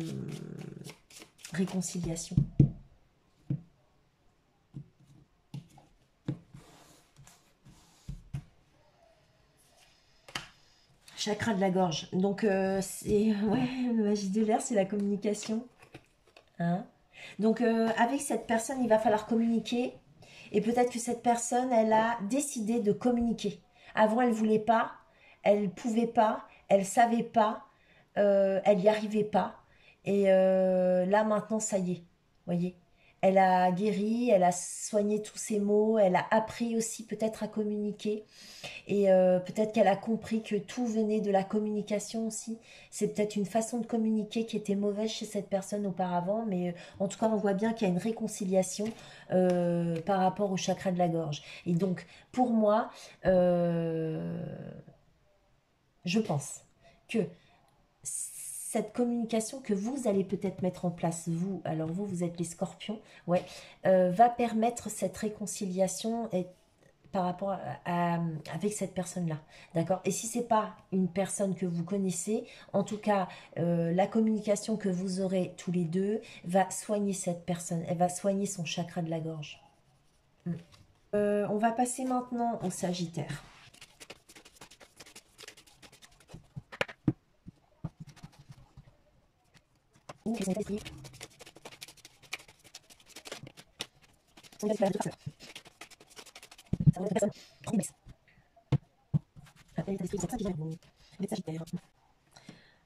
A: réconciliation. Chakra de la gorge. Donc, c'est... Ouais, la magie de l'air, c'est la communication. Hein. Donc, avec cette personne, il va falloir communiquer. Et peut-être que cette personne, elle a décidé de communiquer. Avant, elle voulait pas, elle pouvait pas, elle savait pas, elle n'y arrivait pas. Et là, maintenant, ça y est. Voyez, elle a guéri, elle a soigné tous ses maux, elle a appris aussi peut-être à communiquer. Et peut-être qu'elle a compris que tout venait de la communication aussi. C'est peut-être une façon de communiquer qui était mauvaise chez cette personne auparavant, mais en tout cas, on voit bien qu'il y a une réconciliation par rapport au chakra de la gorge. Et donc, pour moi, je pense que cette communication que vous allez peut-être mettre en place, vous, alors vous êtes les scorpions, ouais, va permettre cette réconciliation et par rapport avec cette personne-là, d'accord. Et si c'est pas une personne que vous connaissez, en tout cas, la communication que vous aurez tous les deux va soigner cette personne, elle va soigner son chakra de la gorge. Mm. On va passer maintenant au Sagittaire.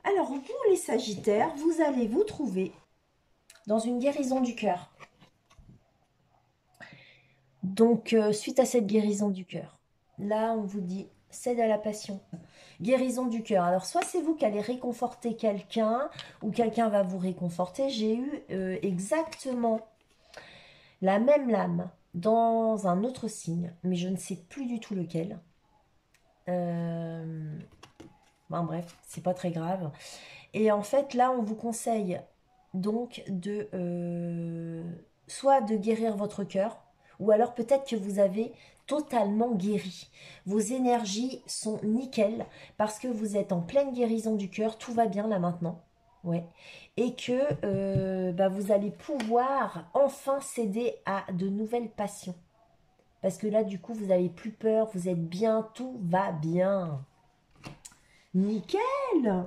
A: Alors, vous, les Sagittaires, vous allez vous trouver dans une guérison du cœur. Donc, suite à cette guérison du cœur, là, on vous dit, cède à la passion. Guérison du cœur. Alors, soit c'est vous qui allez réconforter quelqu'un, ou quelqu'un va vous réconforter. J'ai eu exactement la même lame dans un autre signe, mais je ne sais plus du tout lequel. Bon, bref, c'est pas très grave. Et en fait, là, on vous conseille donc de soit de guérir votre cœur, ou alors peut-être que vous avez totalement guéri. Vos énergies sont nickel parce que vous êtes en pleine guérison du cœur, tout va bien là maintenant. Ouais. Et que bah, vous allez pouvoir enfin céder à de nouvelles passions. Parce que là, du coup, vous n'avez plus peur, vous êtes bien, tout va bien. Nickel!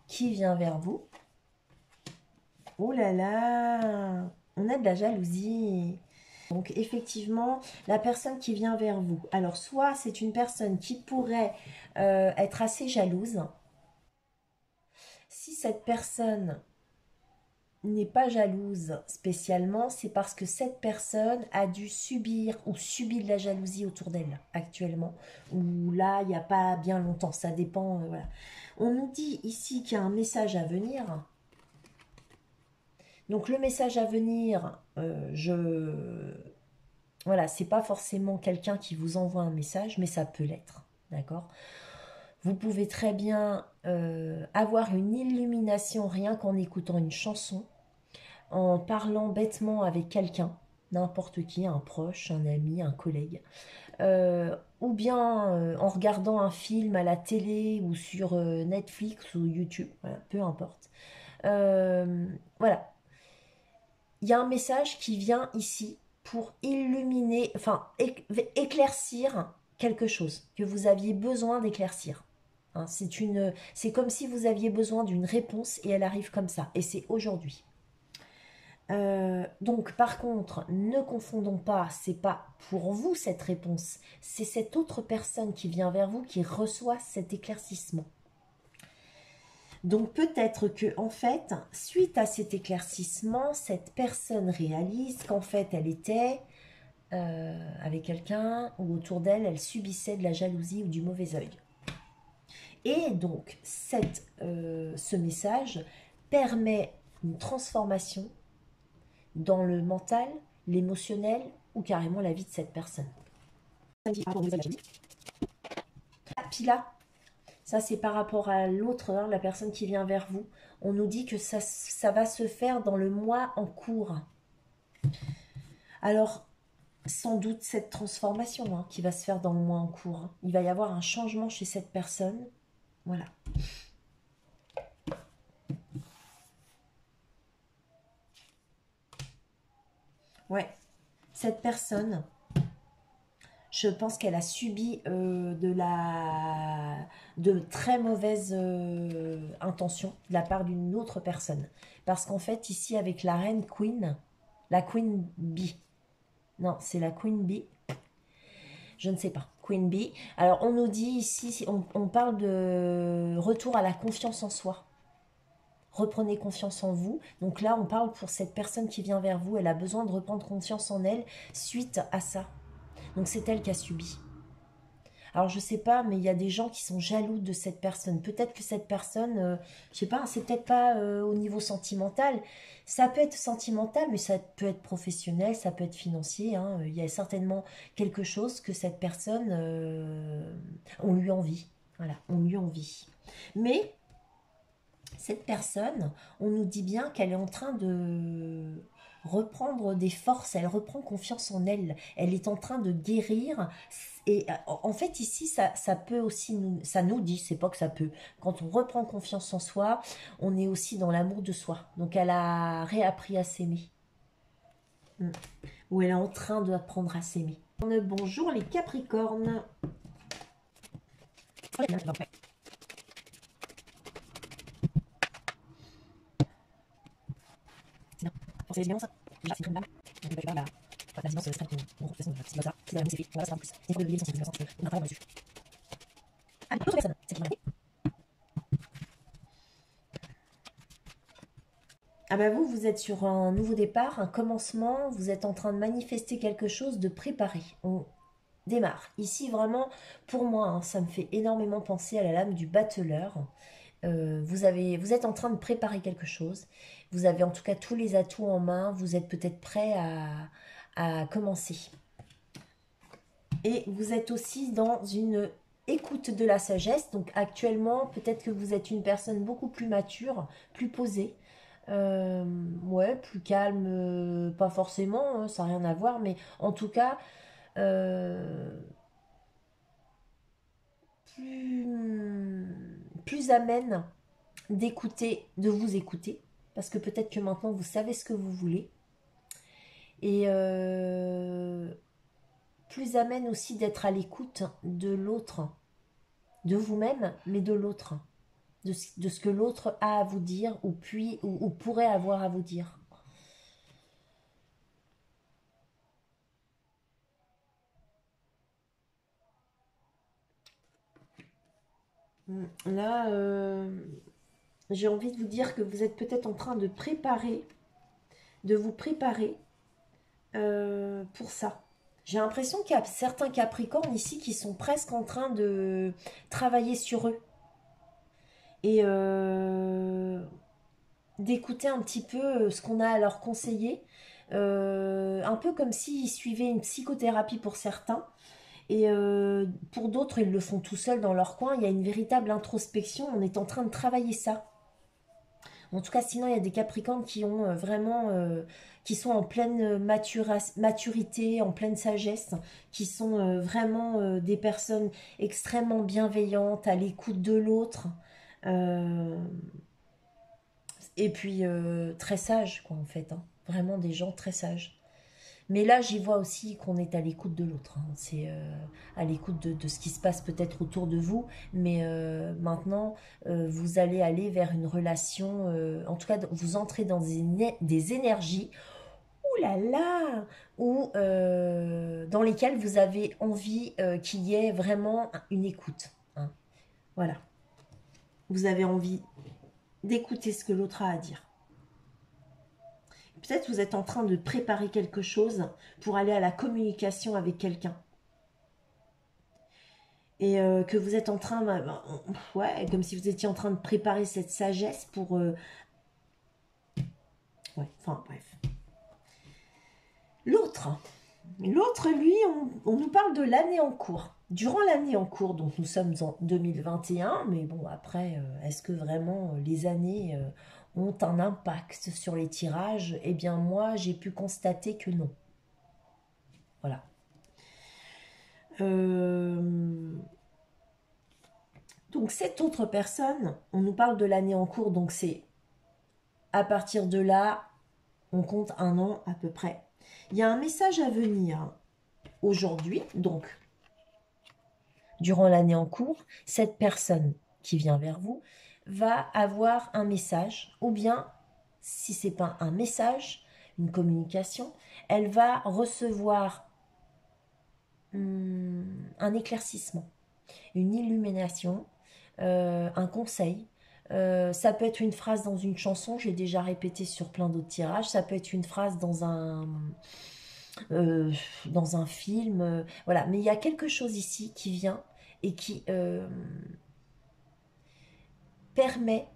A: Qui vient vers vous? Oh là là! On a de la jalousie. Donc effectivement, la personne qui vient vers vous. Alors soit c'est une personne qui pourrait être assez jalouse. Si cette personne n'est pas jalouse spécialement, c'est parce que cette personne a dû subir ou subit de la jalousie autour d'elle actuellement. Ou là, il n'y a pas bien longtemps, ça dépend. Voilà. On nous dit ici qu'il y a un message à venir. Donc le message à venir, Voilà, c'est pas forcément quelqu'un qui vous envoie un message, mais ça peut l'être. D'accord? Vous pouvez très bien avoir une illumination rien qu'en écoutant une chanson, en parlant bêtement avec quelqu'un, n'importe qui, un proche, un ami, un collègue, ou bien en regardant un film à la télé ou sur Netflix ou YouTube, voilà, peu importe. Euh, voilà, il y a un message qui vient ici pour illuminer, enfin éclaircir quelque chose que vous aviez besoin d'éclaircir. Hein, c'est comme si vous aviez besoin d'une réponse et elle arrive comme ça. Et c'est aujourd'hui. Donc, par contre, ne confondons pas, c'est pas pour vous cette réponse, c'est cette autre personne qui vient vers vous qui reçoit cet éclaircissement. Donc peut-être que en fait, suite à cet éclaircissement, cette personne réalise qu'en fait elle était avec quelqu'un ou autour d'elle, elle subissait de la jalousie ou du mauvais œil. Et donc ce message permet une transformation dans le mental, l'émotionnel ou carrément la vie de cette personne. Puis là, ça c'est par rapport à l'autre, hein, la personne qui vient vers vous. On nous dit que ça va se faire dans le mois en cours. Alors, sans doute cette transformation hein, qui va se faire dans le mois en cours. Hein. Il va y avoir un changement chez cette personne. Voilà. Ouais, cette personne, je pense qu'elle a subi de très mauvaises intentions de la part d'une autre personne. Parce qu'en fait, ici, avec la reine Queen, la Queen Bee, non, c'est la Queen Bee, je ne sais pas, Queen Bee. Alors, on nous dit ici, on parle de retour à la confiance en soi. Reprenez confiance en vous. Donc là, on parle pour cette personne qui vient vers vous. Elle a besoin de reprendre confiance en elle suite à ça. Donc c'est elle qui a subi. Alors je sais pas, mais il y a des gens qui sont jaloux de cette personne. Peut-être que cette personne, je sais pas, c'est peut-être pas au niveau sentimental. Ça peut être sentimental, mais ça peut être professionnel, ça peut être financier. Hein. Il y a certainement quelque chose que cette personne, on lui envie. Voilà, on lui envie. Mais cette personne, on nous dit bien qu'elle est en train de reprendre des forces, elle reprend confiance en elle, elle est en train de guérir. Et en fait, ici, ça peut aussi, ça nous dit, c'est pas que ça peut, quand on reprend confiance en soi, on est aussi dans l'amour de soi. Donc, elle a réappris à s'aimer. Ou elle est en train d'apprendre à s'aimer. Bonjour les Capricornes. C'est évidemment ça. Déjà, c'est une dame. Donc, il va y avoir la résidence stricte en gros, de toute façon, c'est comme ça. C'est la même, c'est fait. On va savoir plus. C'est une fois de l'essentiel, on n'a pas là-dessus. Allez, d'autres personnes, c'est qui m'a ah bah vous, vous êtes sur un nouveau départ, un commencement, vous êtes en train de manifester quelque chose, de préparer. On démarre. Ici, vraiment, pour moi, hein, ça me fait énormément penser à la lame du battleur. Vous êtes en train de préparer quelque chose. Vous avez en tout cas tous les atouts en main. Vous êtes peut-être prêt à commencer. Et vous êtes aussi dans une écoute de la sagesse. Donc actuellement, peut-être que vous êtes une personne beaucoup plus mature, plus posée. Ouais, plus calme, pas forcément, hein, ça n'a rien à voir, mais en tout cas, euh, plus amène d'écouter, de vous écouter, parce que peut-être que maintenant vous savez ce que vous voulez, et plus amène aussi d'être à l'écoute de l'autre, de vous-même, mais de l'autre, de ce que l'autre a à vous dire ou pourrait avoir à vous dire. Là, j'ai envie de vous dire que vous êtes peut-être en train de vous préparer pour ça. J'ai l'impression qu'il y a certains Capricornes ici qui sont presque en train de travailler sur eux et d'écouter un petit peu ce qu'on a à leur conseiller. un peu comme s'ils suivaient une psychothérapie pour certains, et pour d'autres, ils le font tout seuls dans leur coin. Il y a une véritable introspection, on est en train de travailler ça. En tout cas, sinon, il y a des Capricornes qui ont vraiment, qui sont en pleine maturité, en pleine sagesse, qui sont vraiment des personnes extrêmement bienveillantes, à l'écoute de l'autre, euh, et puis très sages, quoi, en fait, hein. Vraiment des gens très sages. Mais là, j'y vois aussi qu'on est à l'écoute de l'autre, hein. C'est à l'écoute de ce qui se passe peut-être autour de vous. Mais maintenant, vous allez aller vers une relation. En tout cas, vous entrez dans des énergies. Ouh là là, dans lesquelles vous avez envie qu'il y ait vraiment une écoute, hein. Voilà. Vous avez envie d'écouter ce que l'autre a à dire. Peut-être vous êtes en train de préparer quelque chose pour aller à la communication avec quelqu'un. Et que vous êtes en train, ouais, comme si vous étiez en train de préparer cette sagesse pour, ouais, enfin bref. L'autre, lui, on nous parle de l'année en cours. Durant l'année en cours, donc nous sommes en 2021, mais bon, après, est-ce que vraiment les années ont un impact sur les tirages? Eh bien, moi, j'ai pu constater que non. Voilà. Donc cette autre personne, on nous parle de l'année en cours, donc c'est à partir de là, on compte un an à peu près. Il y a un message à venir aujourd'hui, donc durant l'année en cours, cette personne qui vient vers vous va avoir un message, ou bien si c'est pas un message, une communication, elle va recevoir un éclaircissement, une illumination, un conseil. Ça peut être une phrase dans une chanson, j'ai déjà répété sur plein d'autres tirages. Ça peut être une phrase dans un film. Voilà, mais il y a quelque chose ici qui vient et qui permet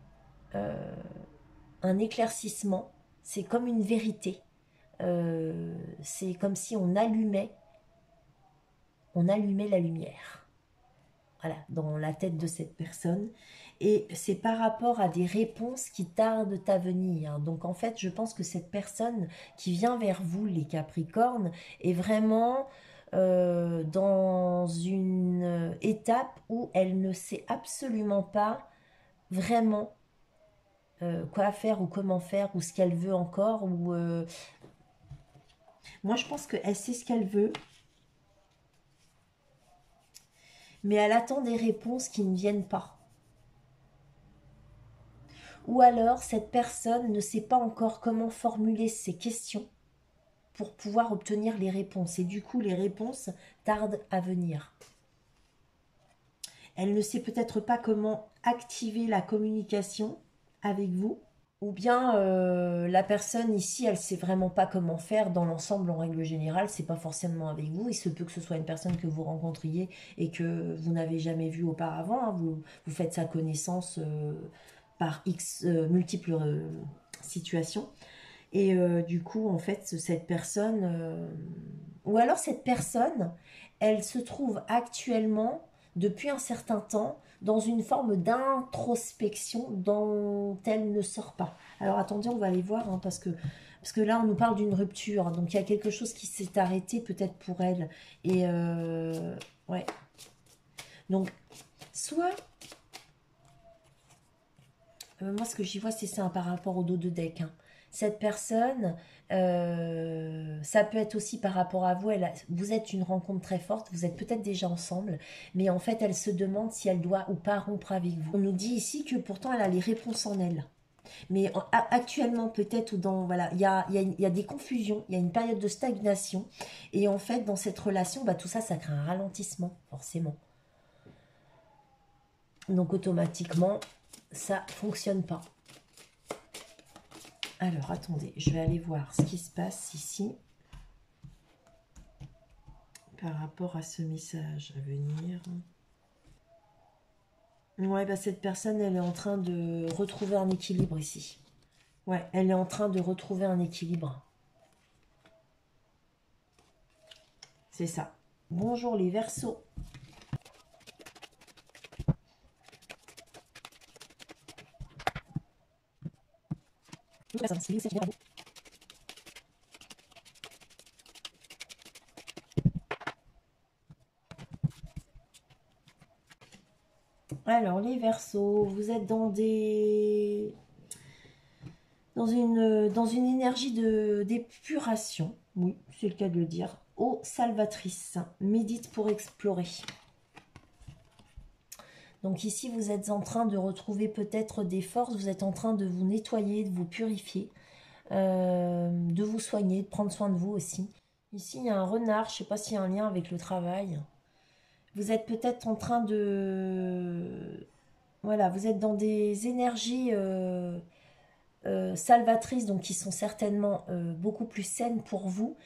A: un éclaircissement. C'est comme une vérité. C'est comme si on allumait la lumière. Voilà, dans la tête de cette personne. Et c'est par rapport à des réponses qui tardent à venir. Donc en fait, je pense que cette personne qui vient vers vous, les Capricornes, est vraiment dans une étape où elle ne sait absolument pas vraiment quoi faire ou comment faire ou ce qu'elle veut encore. Moi, je pense qu'elle sait ce qu'elle veut, mais elle attend des réponses qui ne viennent pas. Ou alors, cette personne ne sait pas encore comment formuler ses questions pour pouvoir obtenir les réponses. Et du coup, les réponses tardent à venir. Elle ne sait peut-être pas comment activer la communication avec vous. Ou bien la personne ici, elle sait vraiment pas comment faire dans l'ensemble, en règle générale, c'est pas forcément avec vous. Il se peut que ce soit une personne que vous rencontriez et que vous n'avez jamais vue auparavant, hein. Vous faites sa connaissance par X multiples situations. Et du coup, en fait, cette personne, ou alors cette personne, elle se trouve actuellement, depuis un certain temps, dans une forme d'introspection dont elle ne sort pas. Alors attendez, on va aller voir, hein, parce que là, on nous parle d'une rupture. Donc il y a quelque chose qui s'est arrêté peut-être pour elle. Et ouais. Donc, soit, moi ce que j'y vois, c'est ça par rapport au dos de deck, hein. Cette personne, ça peut être aussi par rapport à vous. Vous êtes une rencontre très forte, vous êtes peut-être déjà ensemble, mais en fait, elle se demande si elle doit ou pas rompre avec vous. On nous dit ici que pourtant, elle a les réponses en elle. Mais actuellement, peut-être, ou dans, voilà, il y a des confusions, il y a une période de stagnation. Et en fait, dans cette relation, bah, tout ça, ça crée un ralentissement, forcément. Donc, automatiquement, ça fonctionne pas. Alors, attendez, je vais aller voir ce qui se passe ici par rapport à ce message à venir. Ouais, bah cette personne, elle est en train de retrouver un équilibre ici. Ouais, elle est en train de retrouver un équilibre. C'est ça. Bonjour les Verseaux. Alors les Verseaux, vous êtes dans une énergie d'épuration, oui, c'est le cas de le dire. Eau salvatrice, médite pour explorer. Donc ici, vous êtes en train de retrouver peut-être des forces, vous êtes en train de vous nettoyer, de vous purifier, de vous soigner, de prendre soin de vous aussi. Ici, il y a un renard, je ne sais pas s'il y a un lien avec le travail. Vous êtes peut-être en train de... Voilà, vous êtes dans des énergies salvatrices, donc qui sont certainement beaucoup plus saines pour vous.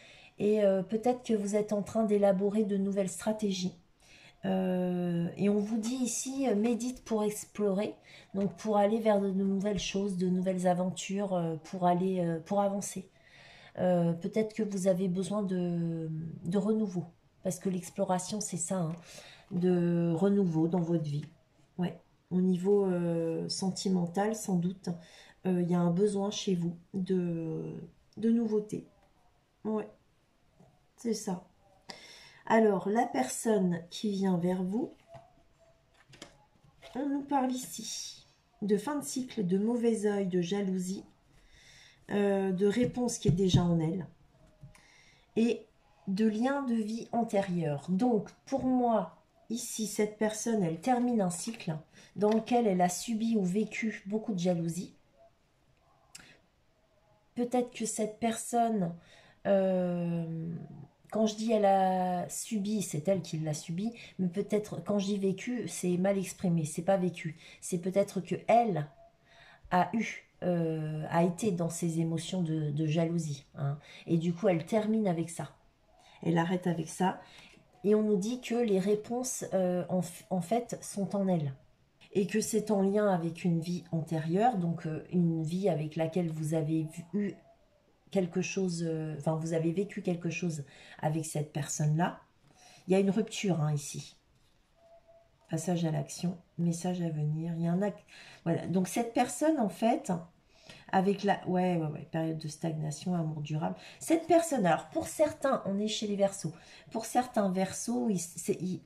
A: Et peut-être que vous êtes en train d'élaborer de nouvelles stratégies. Et on vous dit ici, médite pour explorer, donc pour aller vers de nouvelles choses, de nouvelles aventures, pour avancer. Peut-être que vous avez besoin de renouveau, parce que l'exploration, c'est ça, hein, de renouveau dans votre vie. Ouais. Au niveau sentimental, sans doute, il y a un besoin chez vous de nouveauté. Ouais, c'est ça. Alors, la personne qui vient vers vous, on nous parle ici de fin de cycle, de mauvais œil, de jalousie, de réponse qui est déjà en elle, et de lien de vie antérieur. Donc, pour moi, ici, cette personne, elle termine un cycle dans lequel elle a subi ou vécu beaucoup de jalousie. Peut-être que cette personne, quand je dis elle a subi, c'est elle qui l'a subi, mais peut-être quand je dis vécu, c'est mal exprimé, c'est pas vécu. C'est peut-être que elle a été dans ses émotions de jalousie, hein. Et du coup, elle termine avec ça. Elle arrête avec ça. Et on nous dit que les réponses, en fait, sont en elle. Et que c'est en lien avec une vie antérieure, donc une vie avec laquelle vous avez eu quelque chose, enfin, vous avez vécu quelque chose avec cette personne-là. Il y a une rupture, hein, ici. Passage à l'action, message à venir. Il y a un acte. Voilà. Donc, cette personne, en fait, avec la... Ouais, période de stagnation, amour durable. Cette personne, alors pour certains, on est chez les Verseaux. Pour certains Verseaux,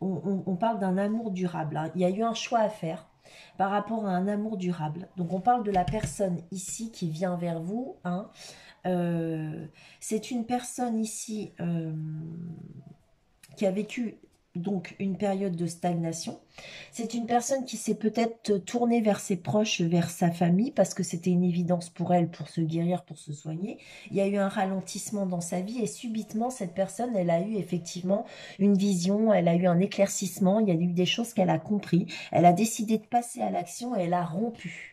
A: on parle d'un amour durable, hein. Il y a eu un choix à faire par rapport à un amour durable. Donc on parle de la personne ici qui vient vers vous, hein. C'est une personne ici qui a vécu donc une période de stagnation. C'est une personne qui s'est peut-être tournée vers ses proches, vers sa famille, parce que c'était une évidence pour elle, pour se guérir, pour se soigner. Il y a eu un ralentissement dans sa vie et subitement, cette personne, elle a eu effectivement une vision, elle a eu un éclaircissement, il y a eu des choses qu'elle a compris. Elle a décidé de passer à l'action et elle a rompu.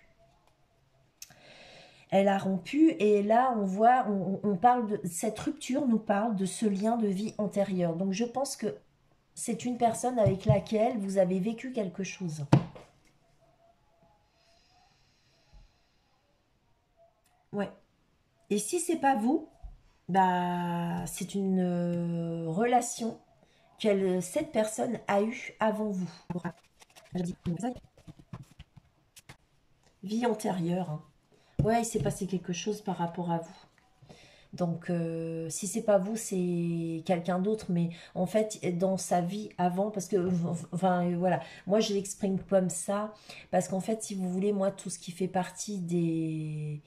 A: Elle a rompu et là on voit, on parle de cette rupture, nous parle de ce lien de vie antérieur. Donc je pense que c'est une personne avec laquelle vous avez vécu quelque chose. Ouais. Et si c'est pas vous, bah c'est une relation que cette personne a eue avant vous. Vie antérieure, hein. Ouais, il s'est passé quelque chose par rapport à vous. Donc, si c'est pas vous, c'est quelqu'un d'autre. Mais en fait, dans sa vie avant, parce que, enfin, voilà, moi je l'exprime comme ça, parce qu'en fait, si vous voulez, moi, tout ce qui fait partie des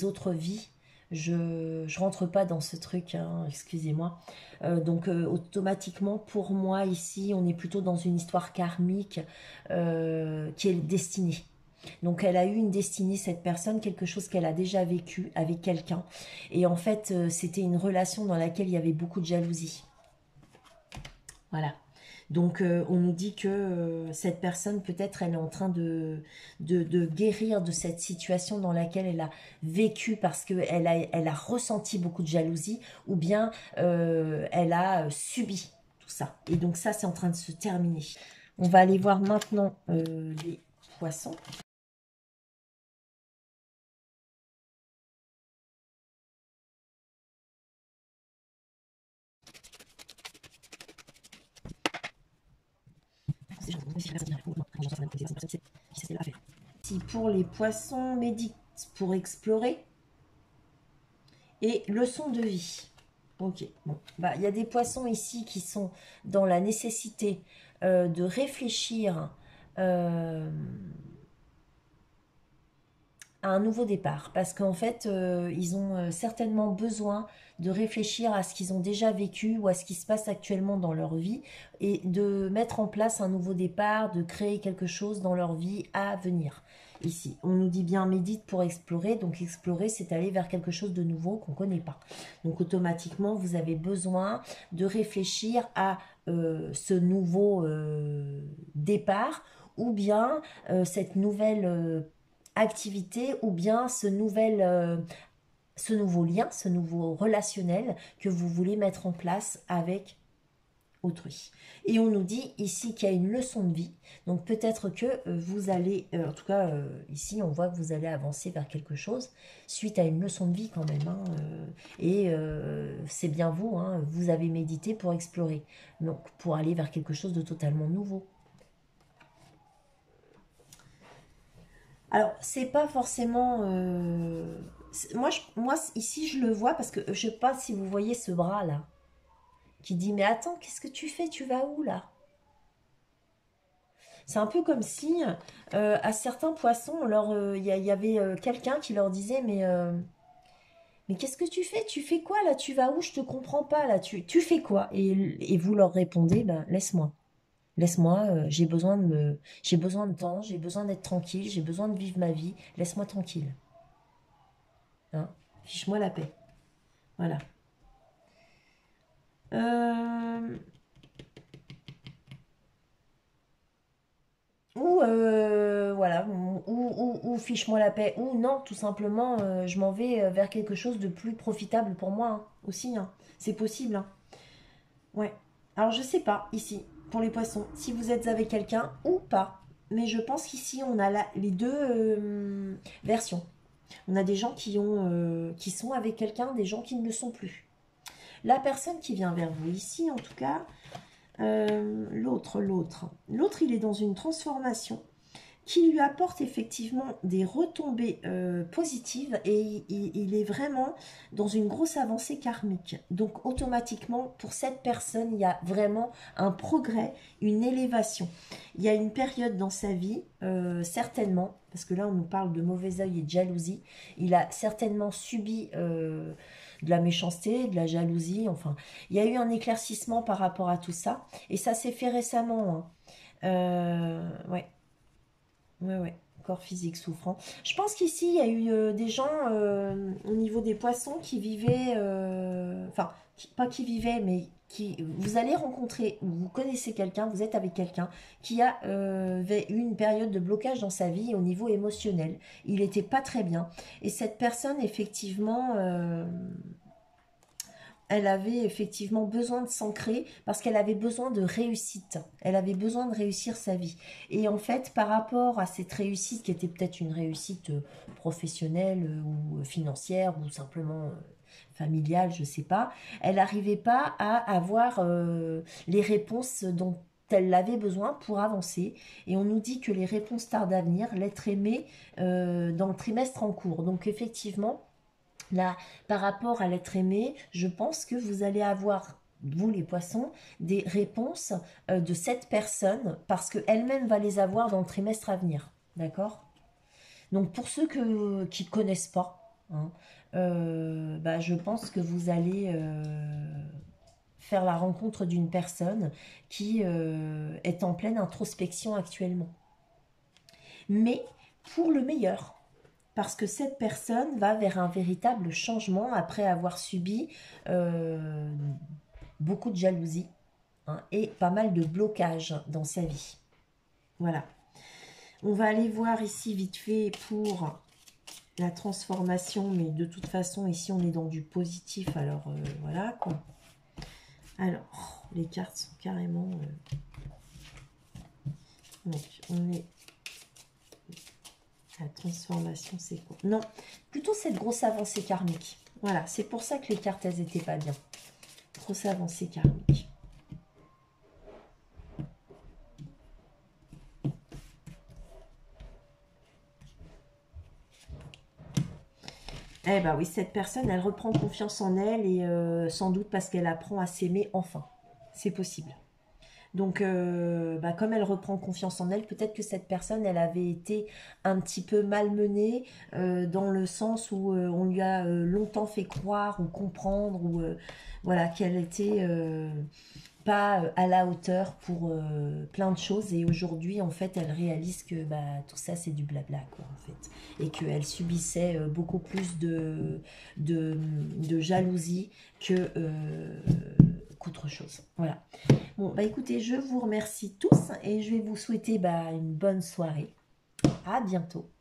A: autres vies, je rentre pas dans ce truc, hein, excusez-moi. Donc, automatiquement, pour moi, ici, on est plutôt dans une histoire karmique qui est destinée. Donc elle a eu une destinée, cette personne, quelque chose qu'elle a déjà vécu avec quelqu'un. Et en fait, c'était une relation dans laquelle il y avait beaucoup de jalousie. Voilà. Donc on nous dit que cette personne, peut-être, elle est en train de guérir de cette situation dans laquelle elle a vécu parce qu'elle a ressenti beaucoup de jalousie ou bien elle a subi tout ça. Et donc ça, c'est en train de se terminer. On va aller voir maintenant les poissons. Si pour les poissons, médite pour explorer et leçon de vie. Ok, bon, bah il y a des poissons ici qui sont dans la nécessité de réfléchir à un nouveau départ, parce qu'en fait, ils ont certainement besoin de réfléchir à ce qu'ils ont déjà vécu ou à ce qui se passe actuellement dans leur vie et de mettre en place un nouveau départ, de créer quelque chose dans leur vie à venir. Ici, on nous dit bien médite pour explorer, donc explorer, c'est aller vers quelque chose de nouveau qu'on ne connaît pas. Donc automatiquement, vous avez besoin de réfléchir à ce nouveau départ ou bien cette nouvelle activité ou bien ce nouveau lien, ce nouveau relationnel que vous voulez mettre en place avec autrui. Et on nous dit ici qu'il y a une leçon de vie. Donc peut-être que vous allez, en tout cas ici on voit que vous allez avancer vers quelque chose suite à une leçon de vie quand même. Hein, et c'est bien vous, hein, vous avez médité pour explorer. Donc pour aller vers quelque chose de totalement nouveau. Alors, c'est pas forcément... moi, ici, je le vois parce que je sais pas si vous voyez ce bras-là qui dit, mais attends, qu'est-ce que tu fais? Tu vas où, là? C'est un peu comme si, à certains poissons, il y avait quelqu'un qui leur disait, mais qu'est-ce que tu fais? Tu fais quoi, là? Tu vas où? Je te comprends pas, là. Tu fais quoi? Et vous leur répondez, ben, laisse-moi. Laisse-moi, j'ai besoin de temps, j'ai besoin d'être tranquille, j'ai besoin de vivre ma vie. Laisse-moi tranquille. Hein. Fiche-moi la paix. Voilà. Euh, voilà, ou fiche-moi la paix, ou non, tout simplement, je m'en vais vers quelque chose de plus profitable pour moi hein, aussi. Hein. C'est possible. Hein. Ouais. Alors, je sais pas, ici, pour les poissons, si vous êtes avec quelqu'un ou pas. Mais je pense qu'ici, on a les deux versions. On a des gens qui sont avec quelqu'un, des gens qui ne le sont plus. La personne qui vient vers vous ici, en tout cas, l'autre, il est dans une transformation qui lui apporte effectivement des retombées positives et il est vraiment dans une grosse avancée karmique. Donc automatiquement, pour cette personne, il y a vraiment un progrès, une élévation. Il y a une période dans sa vie, certainement, parce que là on nous parle de mauvais œil et de jalousie, il a certainement subi de la méchanceté, de la jalousie, enfin, il y a eu un éclaircissement par rapport à tout ça, et ça s'est fait récemment. Hein. Ouais. Ouais, ouais, corps physique souffrant. Je pense qu'ici, il y a eu des gens au niveau des poissons qui vivaient, enfin, pas qui vivaient, mais qui, vous allez rencontrer, vous connaissez quelqu'un, vous êtes avec quelqu'un qui avait eu une période de blocage dans sa vie au niveau émotionnel. Il n'était pas très bien. Et cette personne, effectivement, elle avait effectivement besoin de s'ancrer parce qu'elle avait besoin de réussite. Elle avait besoin de réussir sa vie. Et en fait, par rapport à cette réussite, qui était peut-être une réussite professionnelle ou financière ou simplement familiale, je ne sais pas, elle n'arrivait pas à avoir les réponses dont elle avait besoin pour avancer. Et on nous dit que les réponses tardent à venir, l'être aimé dans le trimestre en cours. Donc effectivement, là, par rapport à l'être aimé, je pense que vous allez avoir, vous les poissons, des réponses de cette personne parce qu'elle-même va les avoir dans le trimestre à venir. D'accord? Donc pour ceux qui ne connaissent pas, hein, bah, je pense que vous allez faire la rencontre d'une personne qui est en pleine introspection actuellement. Mais pour le meilleur. Parce que cette personne va vers un véritable changement après avoir subi beaucoup de jalousie hein, et pas mal de blocages dans sa vie. Voilà. On va aller voir ici vite fait pour la transformation, mais de toute façon, ici, on est dans du positif, alors voilà, quoi. Alors, les cartes sont carrément... donc, on est... La transformation, c'est quoi? Non, plutôt cette grosse avancée karmique. Voilà, c'est pour ça que les cartes, elles n'étaient pas bien. Grosse avancée karmique. Eh ben oui, cette personne, elle reprend confiance en elle et sans doute parce qu'elle apprend à s'aimer enfin. C'est possible. Donc, bah, comme elle reprend confiance en elle, peut-être que cette personne, elle avait été un petit peu malmenée dans le sens où on lui a longtemps fait croire ou comprendre ou voilà qu'elle était pas à la hauteur pour plein de choses. Et aujourd'hui, en fait, elle réalise que bah, tout ça, c'est du blabla, quoi, en fait. Et qu'elle subissait beaucoup plus de, de jalousie que qu'autre chose. Voilà. Bon, bah écoutez, je vous remercie tous et je vais vous souhaiter bah, une bonne soirée. À bientôt.